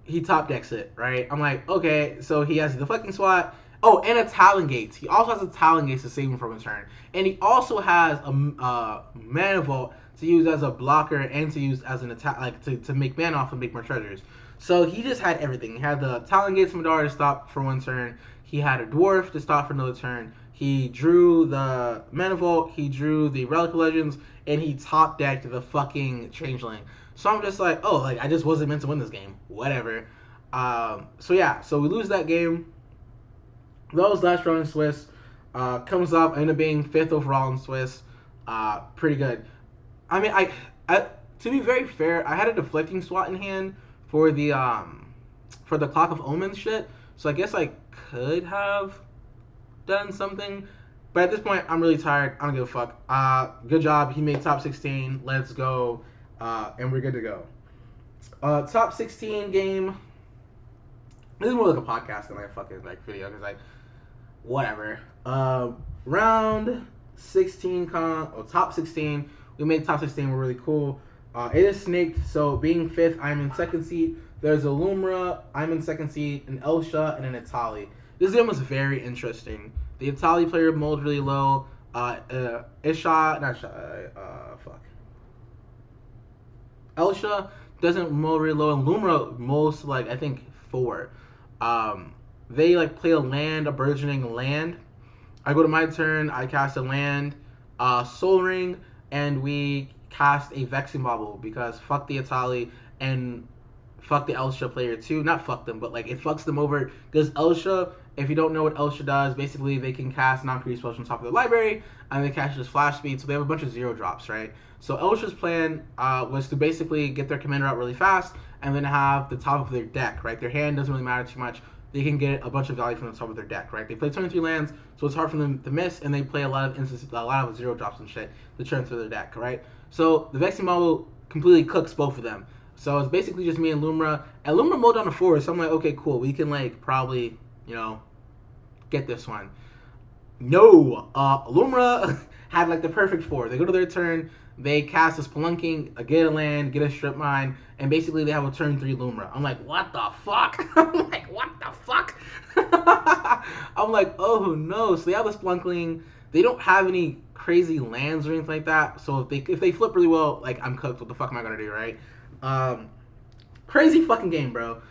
he top decks it, right? I'm like, okay, so he has the deflecting swat. Oh, and a Talon Gates. He also has a Talon Gates to save him from a turn. And he also has a Mana Vault to use as a blocker and to use as an attack, like to make mana off and make more treasures. So he just had everything. He had the Talon Gates Madara to stop for one turn. He had a Dwarf to stop for another turn. He drew the Mana Vault. He drew the Relic of Legends. And he top decked the fucking Changeling. So I'm just like, oh, like I just wasn't meant to win this game. Whatever. So yeah, so we lose that game. Those last round in Swiss comes up, ended up being 5th overall in Swiss. Pretty good. I mean, I to be very fair, I had a deflecting swat in hand for the Clock of Omens shit. So I guess I could have done something. But at this point, I'm really tired. I don't give a fuck. Good job. He made top 16. Let's go. And we're good to go. Top 16 game. This is more like a podcast than like a fucking like video because like whatever. Round 16 top 16. We made top 16. We're really cool. It is snaked. So being 5th, I'm in 2nd seat. There's a Lumra. I'm in 2nd seat. An Elsha and an Itali. This game was very interesting. The Itali player mold really low. Elsha doesn't mold really low, and Lumra molds like I think 4. They like play a land, a burgeoning land. I go to my turn. I cast a land, Soul Ring, and we cast a Vexing Bauble because fuck the Itali and fuck the Elsha player too. Not fuck them, but like it fucks them over because Elsha. If you don't know what Elsha does, basically they can cast non-creature spells on top of their library, and they cast just flash speed, so they have a bunch of 0 drops, right? So Elsha's plan was to basically get their commander out really fast, and then have the top of their deck, right? Their hand doesn't really matter too much. They can get a bunch of value from the top of their deck, right? They play 23 lands, so it's hard for them to miss, and they play a lot of 0 drops and shit to turn through their deck, right? So the Vexing Bauble completely cooks both of them. So it's basically just me and Lumra, and Lumra mowed down the 4, so I'm like, okay, cool, we can like probably, you know, get this one. No, Lumra had like the perfect 4. They go to their turn, they cast a Spelunking, get a land, get a Strip Mine, and basically they have a turn 3 Lumra. I'm like, what the fuck? I'm like, what the fuck? I'm like, oh no. So they have a Spelunking. They don't have any crazy lands or anything like that. So if they flip really well, like I'm cooked. What the fuck am I gonna do, right? Crazy fucking game, bro.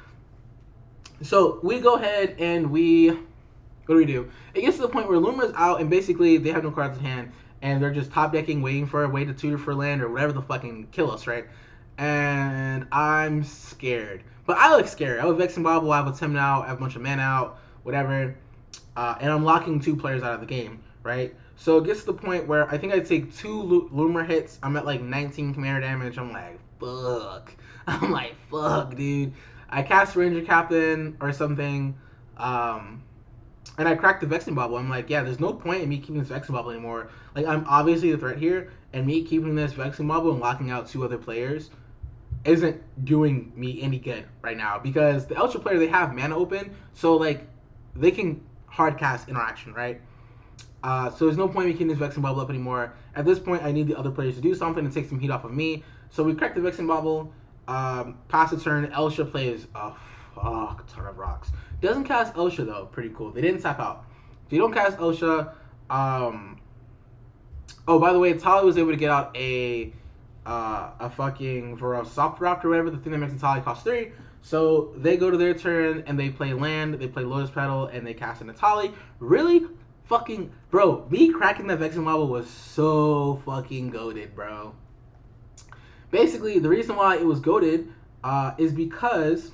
So we go ahead and what do we do? It gets to the point where Lumra's out and basically they have no cards in hand and they're just top decking, waiting for a way to tutor for land or whatever the fucking kill us, right? And I'm scared. But I look scared. I have a Vexing Bauble, I have a Tim out, I have a bunch of mana out, whatever. And I'm locking 2 players out of the game, right? So it gets to the point where I think I take 2 Lumra hits. I'm at like 19 commander damage. I'm like, fuck. I'm like, fuck, dude. I cast Ranger Captain or something. And I cracked the Vexing Bauble. I'm like, yeah, there's no point in me keeping this Vexing Bauble anymore. Like, I'm obviously the threat here, and me keeping this Vexing Bauble and locking out 2 other players isn't doing me any good right now. Because the Ultra player, they have mana open, so, like, they can hard cast interaction, right? So there's no point in me keeping this Vexing Bauble up anymore. At this point, I need the other players to do something to take some heat off of me. So we crack the Vexing Bauble, pass the turn, Elsha plays a fuck ton of rocks. Doesn't cast Elsha though, pretty cool. They didn't tap out. If you don't cast Elsha, oh, by the way, Tali was able to get out a fucking Velociraptor or whatever, the thing that makes Tali cost 3. So they go to their turn and they play land, they play Lotus Petal, and they cast an Tali. Really fucking, bro, me cracking that Vexing Bauble was so fucking goated, bro. Basically, the reason why it was goated is because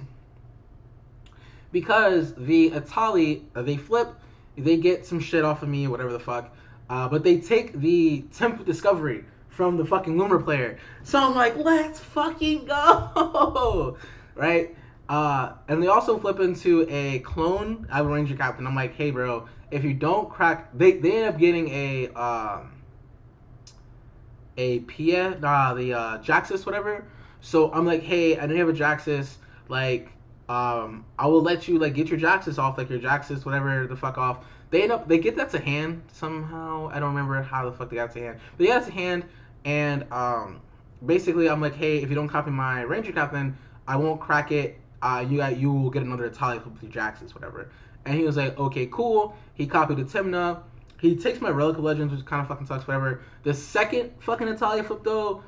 the Itali, they flip, they get some shit off of me, whatever the fuck, but they take the Temp Discovery from the fucking Lumra player. So I'm like, let's fucking go, right? And they also flip into a clone. I have a Ranger Captain. I'm like, hey, bro, if you don't crack, they end up getting a Pia, the Jaxus, whatever. So I'm like, hey, I know you have a Jaxus, like, I will let you like get your Jaxus off, like your Jaxus, whatever the fuck off. They get that to hand somehow. I don't remember how the fuck they got it to hand. But they got it to hand, and basically I'm like, hey, if you don't copy my Ranger Captain, I won't crack it. You will get another Italia with your Jaxus, whatever. And he was like, okay, cool. He copied the Timna. He takes my Relic of Legends, which kind of fucking sucks, whatever. The second fucking Italia flip, though,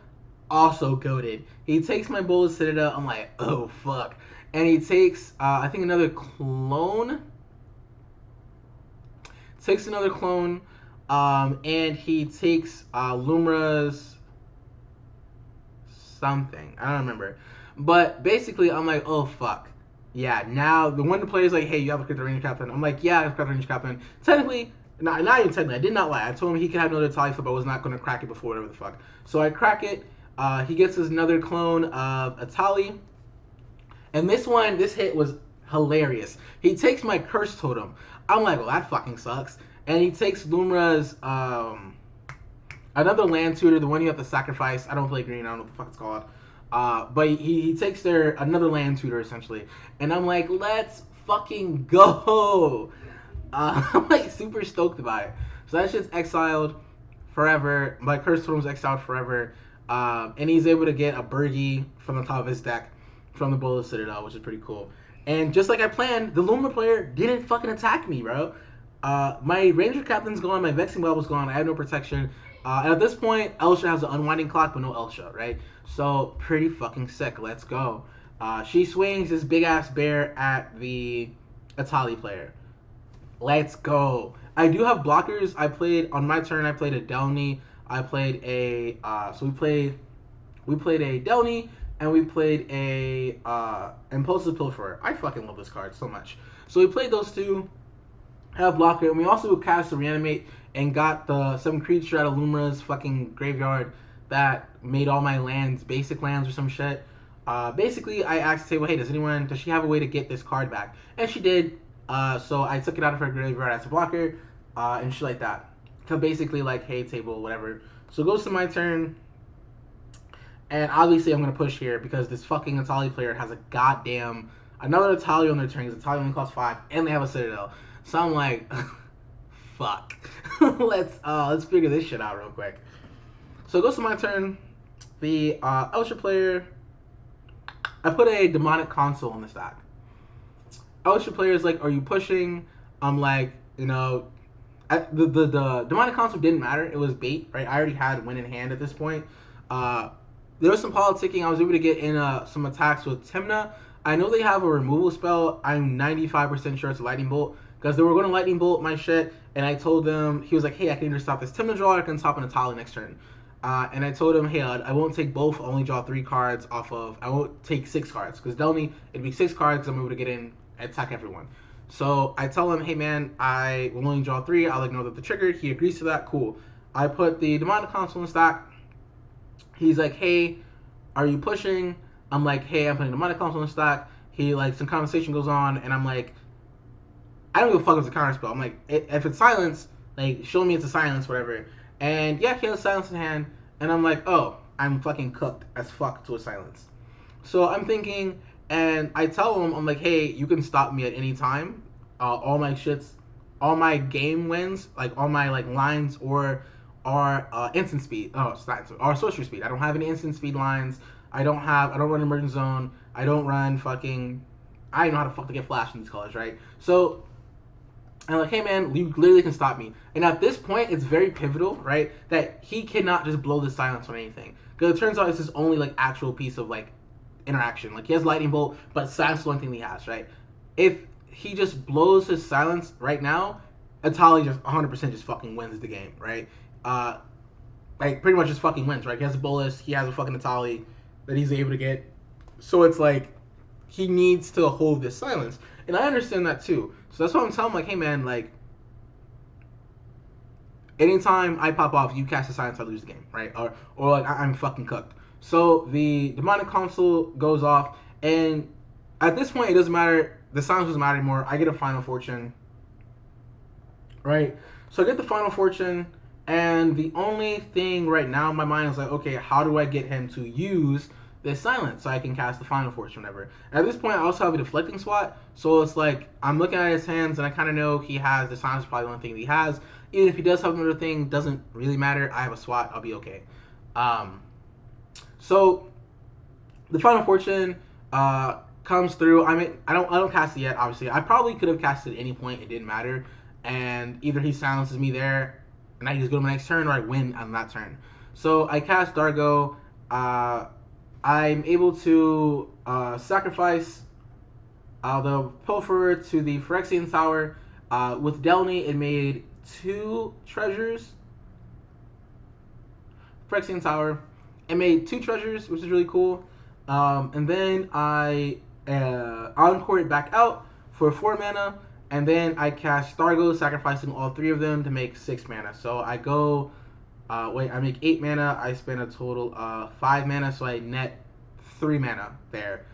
also goated. He takes my Bolas Citadel. I'm like, oh, fuck. And he takes, I think, another clone. Takes another clone. And he takes Lumra's something. I don't remember. But basically, I'm like, oh, fuck. Yeah, now, the one the player's like, hey, you have a Ranger Captain. I'm like, yeah, I have a Ranger Captain. Technically, not even technically, I did not lie. I told him he could have another Italia flip, but I was not going to crack it before, whatever the fuck. So I crack it. He gets us another clone of Italia. And this hit was hilarious. He takes my Curse Totem. I'm like, well, that fucking sucks. And he takes Lumra's, another land tutor, the one you have to sacrifice. I don't play green, I don't know what the fuck it's called. But he takes another land tutor, essentially. And I'm like, let's fucking go. I'm like super stoked about it. So that shit's exiled forever. My Curse Totem's exiled forever. And he's able to get a Bergie from the top of his deck from the Bolas Citadel, which is pretty cool. And just like I planned, the Lumra player didn't fucking attack me, bro. My Ranger Captain's gone, my Vexing Bubble's gone, I have no protection. And at this point, Elsha has an Unwinding Clock, but no Elsha, right? So, pretty fucking sick. Let's go. She swings this big-ass bear at the Italia player. Let's go. I do have blockers. On my turn, I played a Delny. I played a, we played a Delny, and we played a Impulsive Pilferer. I fucking love this card so much. So we played those two, have blocker, and we also cast the Reanimate and got some creature out of Lumra's fucking graveyard that made all my lands basic lands or some shit. Basically, I asked, say, well, hey, does she have a way to get this card back? And she did. So I took it out of her graveyard as a blocker, and shit like that. So basically, like, hey, table, whatever. So it goes to my turn, and obviously I'm going to push here because this fucking Italia player has another Italia on their turn. Because Italia only costs 5, and they have a Citadel. So I'm like, fuck. let's figure this shit out real quick. So it goes to my turn. The Elsha player, I put a Demonic Console in the stack. Elsha player is like, are you pushing? I'm like, the Demonic Console didn't matter. It was bait, right? I already had win in hand at this point. There was some politicking. I was able to get in some attacks with Timna. I know they have a removal spell. I'm 95% sure it's a Lightning Bolt. Because they were going to Lightning Bolt my shit. And I told them, he was like, hey, I can either stop this Timna draw or I can stop an Italia next turn. And I told him, hey, I won't take both. I'll only draw 3 cards off of, I won't take 6 cards. Because Delny, it'd be 6 cards. I'm able to get in and attack everyone. So I tell him, hey, man, I will only draw 3. I'll ignore the trigger. He agrees to that. Cool. I put the Demonic Console in stack. He's like, hey, are you pushing? I'm like, hey, I'm putting Demonic Console in stack. He, like, some conversation goes on. And I'm like, I don't give a fuck if it's a counter spell. I'm like, if it's silence, like, show me it's a silence, whatever. And yeah, he has silence in hand. And I'm like, oh, I'm fucking cooked as fuck to a silence. So I'm thinking, and I tell him, I'm like, hey, you can stop me at any time. All my game wins, like all my like lines are instant speed. Oh, it's not, or sorcery speed. I don't have any instant speed lines. I don't run emergent zone. I don't run fucking. I don't know how to fuck to get flash in these colors, right? So I'm like, hey man, you literally can stop me. And at this point, it's very pivotal, right? That he cannot just blow the silence on anything. Because it turns out it's his only like actual piece of like interaction. Like he has Lightning Bolt, but silence is the one thing he has, right? If he just blows his silence right now, Italia just 100% just fucking wins the game, right? Like pretty much just fucking wins, right? He has a Bolas, he has a fucking Italia that he's able to get. So it's like he needs to hold this silence. And I understand that too. So that's why I'm telling him, like, hey man, like, anytime I pop off, you cast a silence, I lose the game, right? Or like, I'm fucking cooked. So the Demonic Console goes off, and at this point, it doesn't matter. The silence doesn't matter anymore. I get a Final Fortune. right? So I get the Final Fortune, and the only thing right now in my mind is like, okay, how do I get him to use this silence so I can cast the Final Fortune, whatever. At this point, I also have a deflecting swat, so it's like I'm looking at his hands, and I kind of know he has the silence is probably the only thing that he has. Even if he does have another thing, doesn't really matter. I have a swat, I'll be okay. So the Final Fortune comes through. I mean, I don't cast it yet. Obviously, I probably could have cast it at any point. It didn't matter, and either he silences me there, and I just go to my next turn, or I win on that turn. So I cast Dargo. I'm able to sacrifice the Pilferer to the Phyrexian Tower. With Delny, it made 2 treasures. Phyrexian Tower. It made 2 treasures, which is really cool. And then I encore it back out for 4 mana, and then I cast Stargo, sacrificing all 3 of them to make 6 mana. So I go, I make 8 mana. I spend a total of 5 mana, so I net 3 mana there.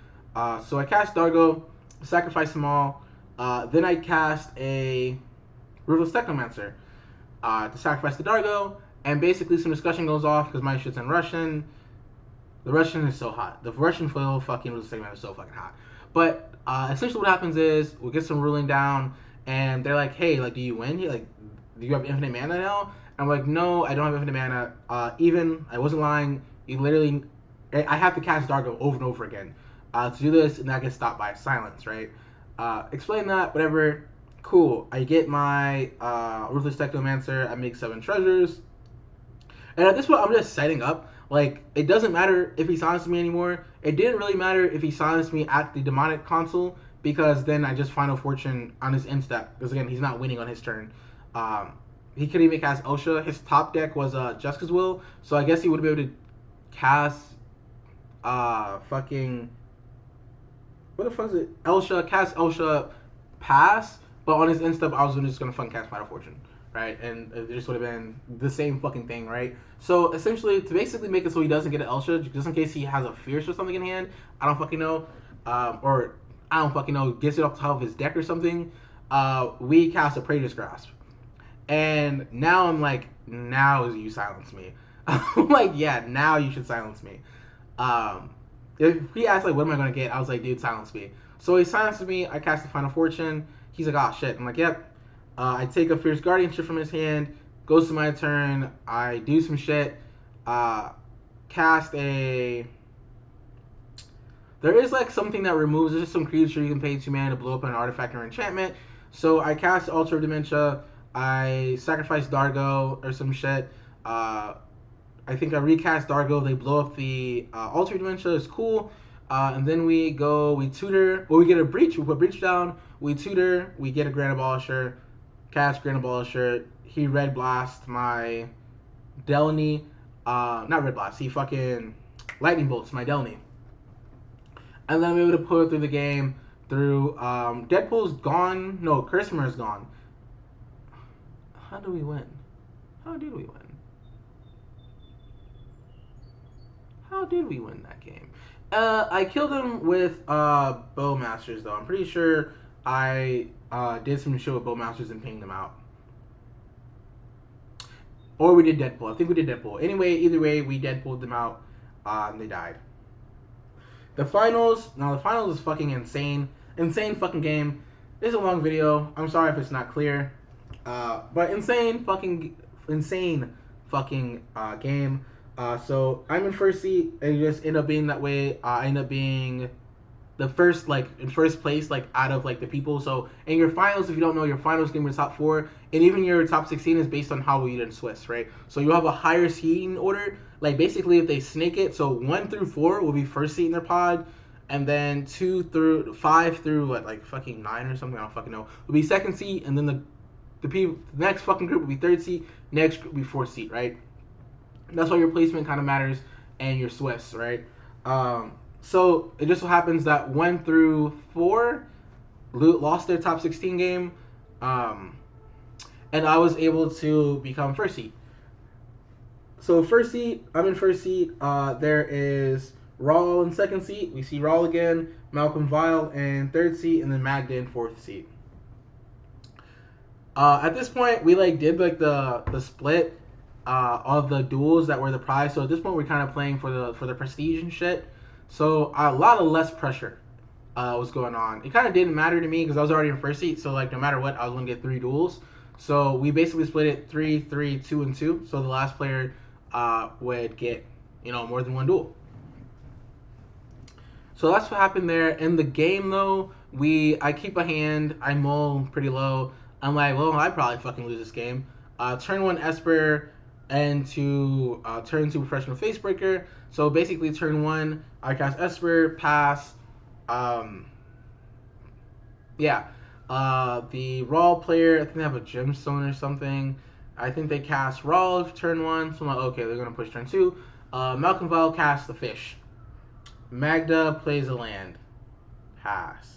So I cast Dargo, sacrifice them all. Then I cast a Ruthless Technomancer to sacrifice the Dargo, and basically some discussion goes off because my shit's in Russian. The Russian is so hot. The Russian foil fucking Ruthless Technomancer is so fucking hot. But essentially what happens is we get some ruling down, and they're like, hey, like, do you win? Like, do you have infinite mana now? And I'm like, no, I don't have infinite mana. Even, I wasn't lying. You literally, I have to cast Dargo over and over again to do this, and that gets stopped by silence, right? Explain that, whatever. Cool. I get my Ruthless Technomancer. I make 7 treasures. And at this point, I'm just setting up. Like, it doesn't matter if he silenced me anymore. It didn't really matter if he silenced me at the Demonic Console, because then I just Final Fortune on his end step. Because again, he's not winning on his turn. He couldn't even cast Elsha. His top deck was Jessica's Will, so I guess he would be able to cast fucking, what the fuck is it? Cast Elsha, pass, but on his end step, I was just gonna fucking cast Final Fortune, right? And it just would have been the same fucking thing, right? So essentially, to basically make it so he doesn't get an Elsha, just in case he has a Fierce or something in hand, I don't fucking know, or I don't fucking know, gets it off the top of his deck or something, we cast a Praetor's Grasp. And now I'm like, now you silence me. I'm like, yeah, now you should silence me. If he asked, like, what am I going to get? I was like, dude, silence me. So he silences me. I cast the Final Fortune. He's like, oh, shit. I'm like, yep. I take a Fierce Guardianship from his hand. Goes to my turn. I do some shit. Cast a... There is, like, something that removes... There's just some creature you can pay 2 mana to blow up an artifact or enchantment. So I cast Altar of Dementia. I sacrifice Dargo or some shit. I think I recast Dargo. They blow up the Altar of Dementia. It's cool. And then we tutor. Well, we get a Breach. We put Breach down. We tutor. We get a Grand Abolisher. Cast Grand Abolisher. He Red Blast my Delny. Not Red Blast. He fucking Lightning Bolts my Delny. And then I'm able to put it through the game. Through Deadpool's gone. No, Christmas is gone. How do we win? How did we win? How did we win that game? I killed him with Bowmasters, though. I'm pretty sure I did some shit with Bowmasters and pinged them out. Or we did Deadpool. I think we did Deadpool. Anyway, either way, we Deadpooled them out, and they died. The finals is fucking insane. Insane fucking game. It's a long video. I'm sorry if it's not clear. But insane fucking game. So I'm in first seat, and it just end up being that way. I end up being the first, like, in first place, like, out of, like, the people. So in your finals, if you don't know, your finals game is top 4, and even your top 16 is based on how well you did in Swiss, right? So you have a higher seeding order. Like, basically, if they snake it, so 1 through 4 will be first seat in their pod, and then 2 through 5 through what, like, fucking 9 or something, I don't fucking know, will be second seat, and then the next fucking group will be third seat, next group will be fourth seat, right? That's why your placement kind of matters, and your Swiss, right? So it just so happens that 1 through 4 lost their top 16 game, and I was able to become first seat. So first seat, I'm in first seat. There is Rawl in second seat. We see Rawl again, Malcolm Vile in third seat, and then Magda in fourth seat. At this point, we like did like the split of the duels that were the prize. So at this point, we're kind of playing for the prestige and shit. So a lot of less pressure was going on. It kind of didn't matter to me because I was already in first seat. So like no matter what, I was gonna get 3 duels. So we basically split it 3, 3, 2, and 2. So the last player would get more than 1 duel. So that's what happened there. In the game though, I keep a hand, I mull pretty low. I'm like, well, I probably fucking lose this game. Turn 1 Esper and to turn 2 Professional Facebreaker. So basically turn 1, I cast Esper, pass. Yeah. The Raw player, I think they have a Gemstone or something. I think they cast Raw turn 1. So I'm like, okay, they're going to push turn 2. Malcolm Val casts the Fish. Magda plays a land. Pass.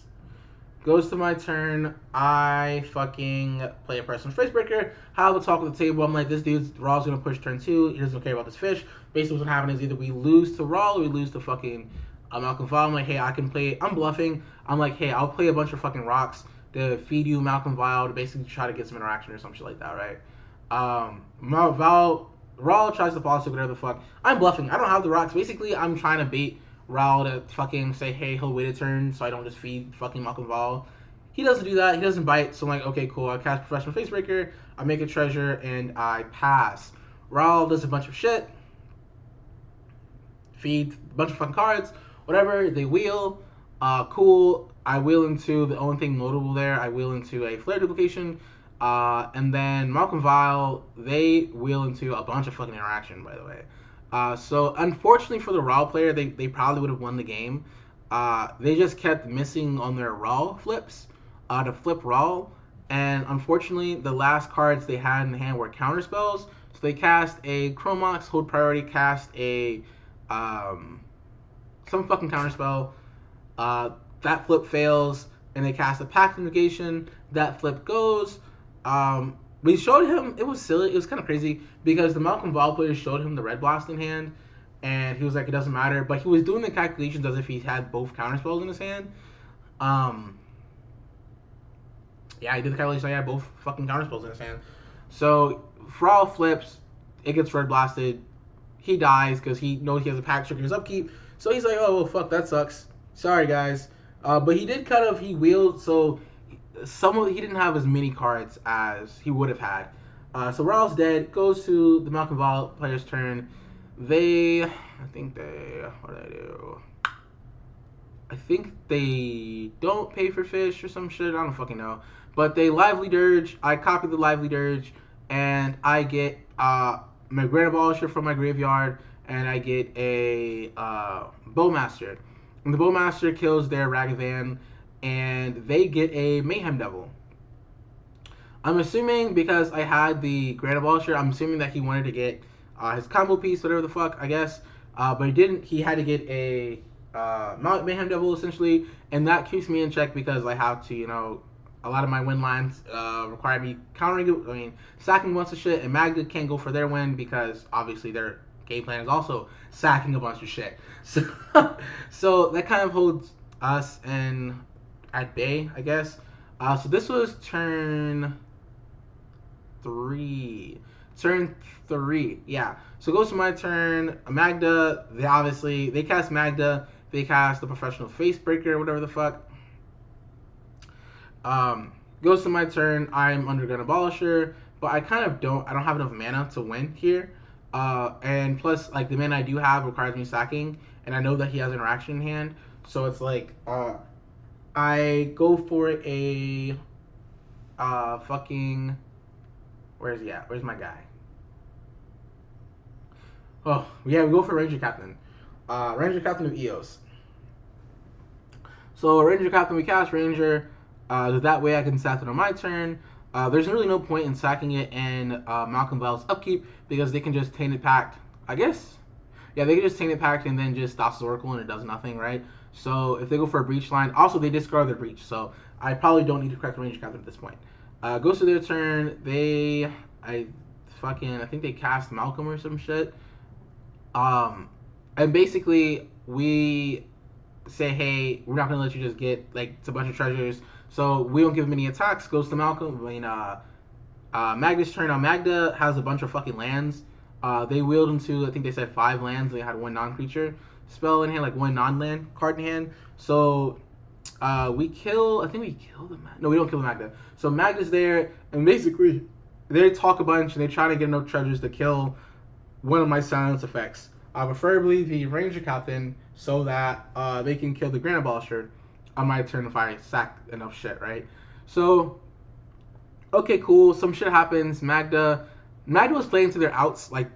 Goes to my turn. I fucking play a personal Facebreaker. Have a talk with the table. I'm like, this dude's Raw's gonna push turn 2. He doesn't care about this fish. Basically, what's gonna happen is either we lose to Raw or we lose to fucking Malcolm Val. I'm like, hey, I can play. I'm bluffing. I'm like, hey, I'll play a bunch of fucking rocks to feed you Malcolm Val to basically try to get some interaction or some shit like that, right? Raw tries to policy whatever the fuck. I'm bluffing. I don't have the rocks. Basically, I'm trying to bait Raul to fucking say, hey, he'll wait a turn so I don't just feed fucking Malcolm Val. He doesn't do that. He doesn't bite. So I'm like, okay, cool. I cast Professional Facebreaker. I make a treasure and I pass. Raul does a bunch of shit. Feed a bunch of fucking cards. Whatever. They wheel. Cool. I wheel into the only thing notable there. I wheel into a flare duplication. And then Malcolm Val, they wheel into a bunch of fucking interaction, by the way. So unfortunately for the Raw player, they probably would have won the game. They just kept missing on their Raw flips to flip Raw, and unfortunately the last cards they had in the hand were counter spells. So they cast a Chromox, hold priority, cast a some fucking counter spell. That flip fails, and they cast a Pact Negation. That flip goes. We showed him, it was silly, it was kind of crazy, because the Malcolm Val player showed him the Red Blast in hand, and he was like, it doesn't matter, but he was doing the calculations as if he had both counterspells in his hand. Yeah, he did the calculations, he had both fucking counterspells in his hand. So, Frall flips, it gets Red Blasted, he dies, because he knows he has a Pact Trick in his upkeep, so he's like, oh, well, fuck, that sucks. Sorry, guys. But he did he wheeled, so he didn't have as many cards as he would have had. So Raw's dead. Goes to the Malcolm Val player's turn. What do they do? I think they don't pay for fish or some shit. I don't fucking know. But they Lively Dirge. I copy the Lively Dirge, and I get my Grand Abolisher from my graveyard, and I get a Bowmaster. And the Bowmaster kills their Ragavan, and they get a Mayhem Devil. I'm assuming because I had the Grand Abolisher, I'm assuming that he wanted to get his combo piece, whatever the fuck, I guess. But he didn't. He had to get a Mayhem Devil, essentially, and that keeps me in check because I have to, a lot of my win lines require me sacking a bunch of shit, and Magda can't go for their win because obviously their game plan is also sacking a bunch of shit. So that kind of holds us at bay, I guess. So this was turn 3. Turn 3, yeah. So it goes to my turn. Magda, they cast Magda. They cast the Professional Facebreaker, whatever the fuck. Goes to my turn. I'm under Gun Abolisher, but I don't have enough mana to win here. And plus, the mana I do have requires me sacking, and I know that he has interaction in hand. So it's like, I go for a fucking, where's he at? Where's my guy? Oh, yeah, we go for Ranger Captain. Ranger Captain of Eos. So Ranger Captain, we cast Ranger. That way I can sack it on my turn. There's really no point in sacking it in Malcolm Val's upkeep because they can just Tainted Pact, I guess. Yeah, they can just Tainted Pact and then just stops the Oracle and it does nothing, right? So if they go for a Breach line, also they discard their Breach, so I probably don't need to correct the Ranger Captain at this point. Goes to their turn. I think they cast Malcolm or some shit. And basically we say, hey, we're not gonna let you just get a bunch of treasures. So we don't give him any attacks. Goes to Malcolm. Magda's turn. Now Magda has a bunch of fucking lands. They wheeled into, I think they said 5 lands. They had 1 non-creature spell in hand, like 1 non-land card in hand. So we kill. I think we kill the Magda. No, we don't kill the Magda. So Magda's there, and basically they talk a bunch and they try to get enough treasures to kill one of my silence effects. Preferably the Ranger Captain, so that they can kill the Grand Abolisher on my turn if I sack enough shit, right? So, okay, cool. Some shit happens. Magda was playing to their outs. Like,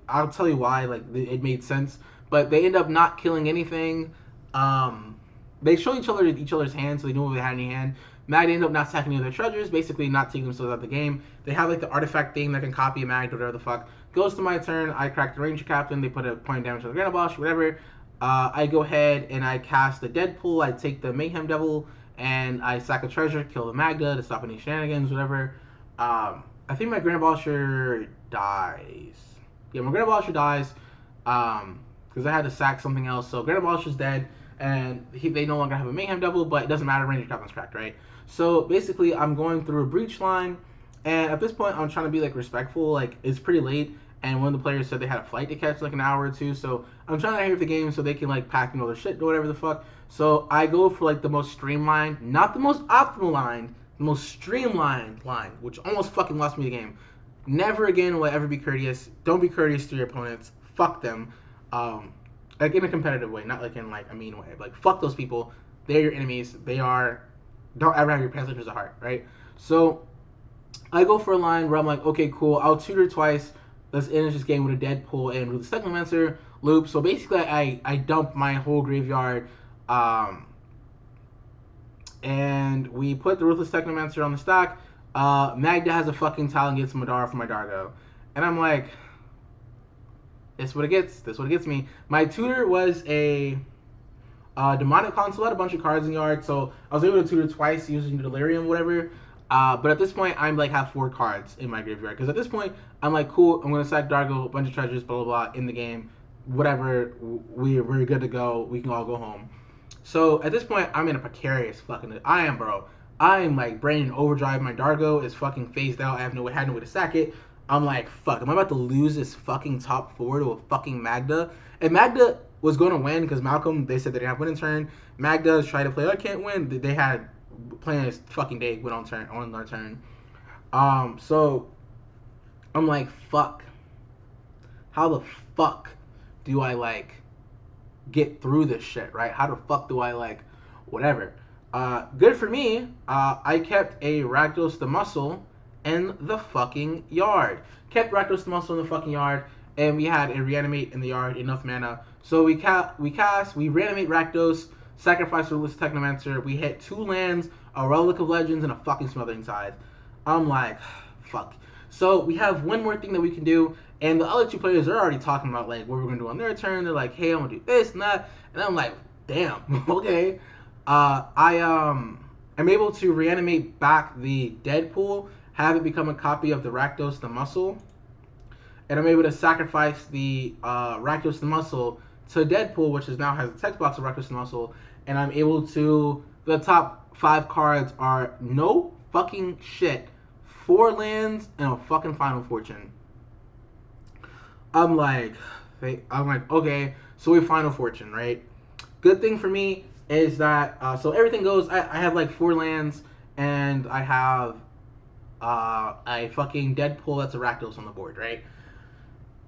I'll tell you why. Like, it made sense. But they end up not killing anything. They show each other's hands, so they knew if they had any hand. Magda ended up not sacking any of their treasures, basically not taking themselves out of the game. They have like the artifact thing that can copy a Magda, whatever the fuck. Goes to my turn. I crack the Ranger Captain. They put a point of damage on the Grand Abolisher, whatever. I go ahead and I cast the Deadpool. I take the Mayhem Devil and I sack a treasure, kill the Magda to stop any shenanigans, whatever. I think my Grand Abolisher dies. Yeah, my Grand Abolisher dies because I had to sack something else. So Grand Abolisher's dead, and they no longer have a Mayhem Devil, but it doesn't matter. Ranger Captain's cracked, right? So basically, I'm going through a breach line, and at this point, I'm trying to be like respectful. Like, it's pretty late, and one of the players said they had a flight to catch like an hour or two, so I'm trying to hurry up the game so they can like pack their shit or whatever the fuck. So I go for like the most streamlined, not the most optimal line, the most streamlined line, which almost fucking lost me the game. Never again will I ever be courteous. Don't be courteous to your opponents. Fuck them. Like in a competitive way, not like in like a mean way. Like, fuck those people. They're your enemies. Don't ever have your pants at heart, right? So I go for a line where I'm like, okay, cool. I'll tutor twice. Let's end this game with a Deadpool and Ruthless Technomancer loop. So basically, I dump my whole graveyard, and we put the Ruthless Technomancer on the stack. Magda has a fucking Talon, gets Madara for my Dargo, and I'm like, this is what it gets. This is what it gets me. My tutor was a Demonic Console, had a bunch of cards in the yard, so I was able to tutor twice using Delirium, whatever. But at this point, I'm like have 4 cards in my graveyard, because at this point, I'm like, cool, I'm gonna sack Dargo, a bunch of treasures, blah blah blah, in the game, whatever. We're good to go. We can all go home. So at this point, I'm in a precarious fucking. I am, bro. I'm like brain in overdrive. My Dargo is fucking phased out. I had no way to sack it. I'm like, fuck, am I about to lose this fucking top 4 to a fucking Magda? And Magda was going to win because Malcolm, they said they didn't have winning turn. Magda tried to play, I can't win. They had playing this fucking day went on their turn. So I'm like, fuck. How the fuck do I like get through this shit, right? How the fuck do I like whatever? Good for me. I kept a Rakdos the Muscle in the fucking yard. Kept Rakdos the Muscle in the fucking yard, and we had a Reanimate in the yard, enough mana. So we reanimate Rakdos, sacrifice Ruthless Technomancer, we hit 2 lands, a Relic of Legends, and a fucking Smothering Tide. I'm like, fuck. So we have one more thing that we can do, and the other 2 players are already talking about like what we're gonna do on their turn. They're like, hey, I'm gonna do this and that, and I'm like, damn, okay. I'm able to reanimate back the Deadpool, have it become a copy of the Rakdos the Muscle, and I'm able to sacrifice the Rakdos the Muscle to Deadpool, which now has a text box of Rakdos the Muscle, and I'm able to. The top 5 cards are no fucking shit, 4 lands and a fucking Final Fortune. I'm like, okay, so we Final Fortune, right? Good thing for me is that so everything goes. I have like 4 lands, and I have a fucking Deadpool that's a Rakdos on the board, right?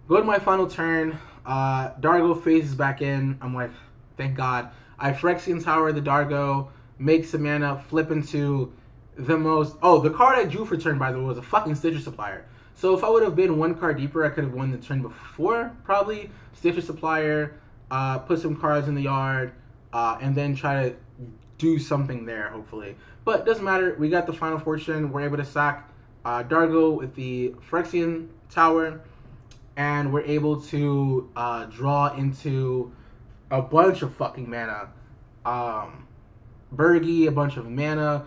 Go to my final turn. Dargo phases back in. I'm like, thank God. I Phyrexian Tower the Dargo, make some mana, flip into the most. Oh, the card I drew for turn, by the way, was a fucking Stitcher Supplier. So if I would have been 1 card deeper, I could have won the turn before, probably. Stitcher Supplier, put some cards in the yard, and then try to do something there, hopefully. But it doesn't matter. We got the Final Fortune. We're able to sack Dargo with the Phyrexian Tower, and we're able to draw into a bunch of fucking mana. Bergie, a bunch of mana.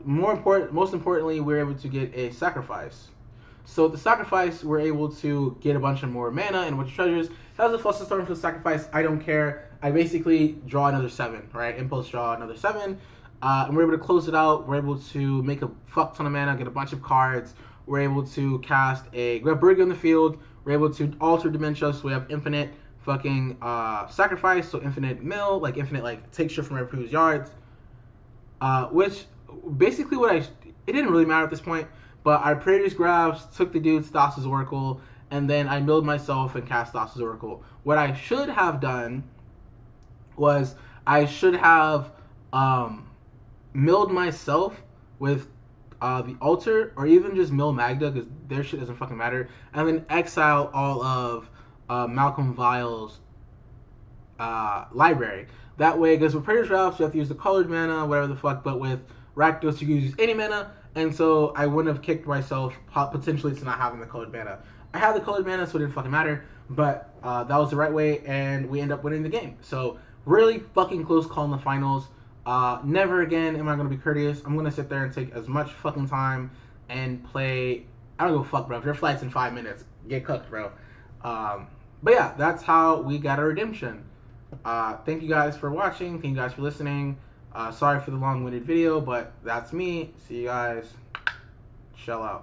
Most importantly, we're able to get a sacrifice. So with the sacrifice, we're able to get a bunch of more mana and a bunch of treasures. That was a flush storm for the sacrifice. I don't care. I basically draw another 7, right? Impulse draw another 7. And we're able to close it out. We're able to make a fuck ton of mana, get a bunch of cards, we're able to cast we have Brigga in the field, we're able to alter Dementia, so we have infinite fucking sacrifice, so infinite mill, like infinite like take shit from every previous yards. Which basically it didn't really matter at this point, but I Praetor's Grabs, took the dude's Thassa's Oracle, and then I milled myself and cast Thassa's Oracle. What I should have done was I should have milled myself with the altar, or even just mill Magda, because their shit doesn't fucking matter, and then exile all of Malcolm Vile's library. That way, because with Praetor's Grabs, you have to use the colored mana, whatever the fuck, but with Rakdos, you can use any mana, and so I wouldn't have kicked myself potentially to not having the colored mana. I had the colored mana, so it didn't fucking matter, but that was the right way, and we end up winning the game. So, really fucking close call in the finals. Never again am I going to be courteous. I'm going to sit there and take as much fucking time and play. I don't give a fuck, bro. If your flight's in 5 minutes, get cooked, bro. But yeah, that's how we got a redemption. Thank you guys for watching. Thank you guys for listening. Sorry for the long-winded video, but that's me. See you guys. Shell out.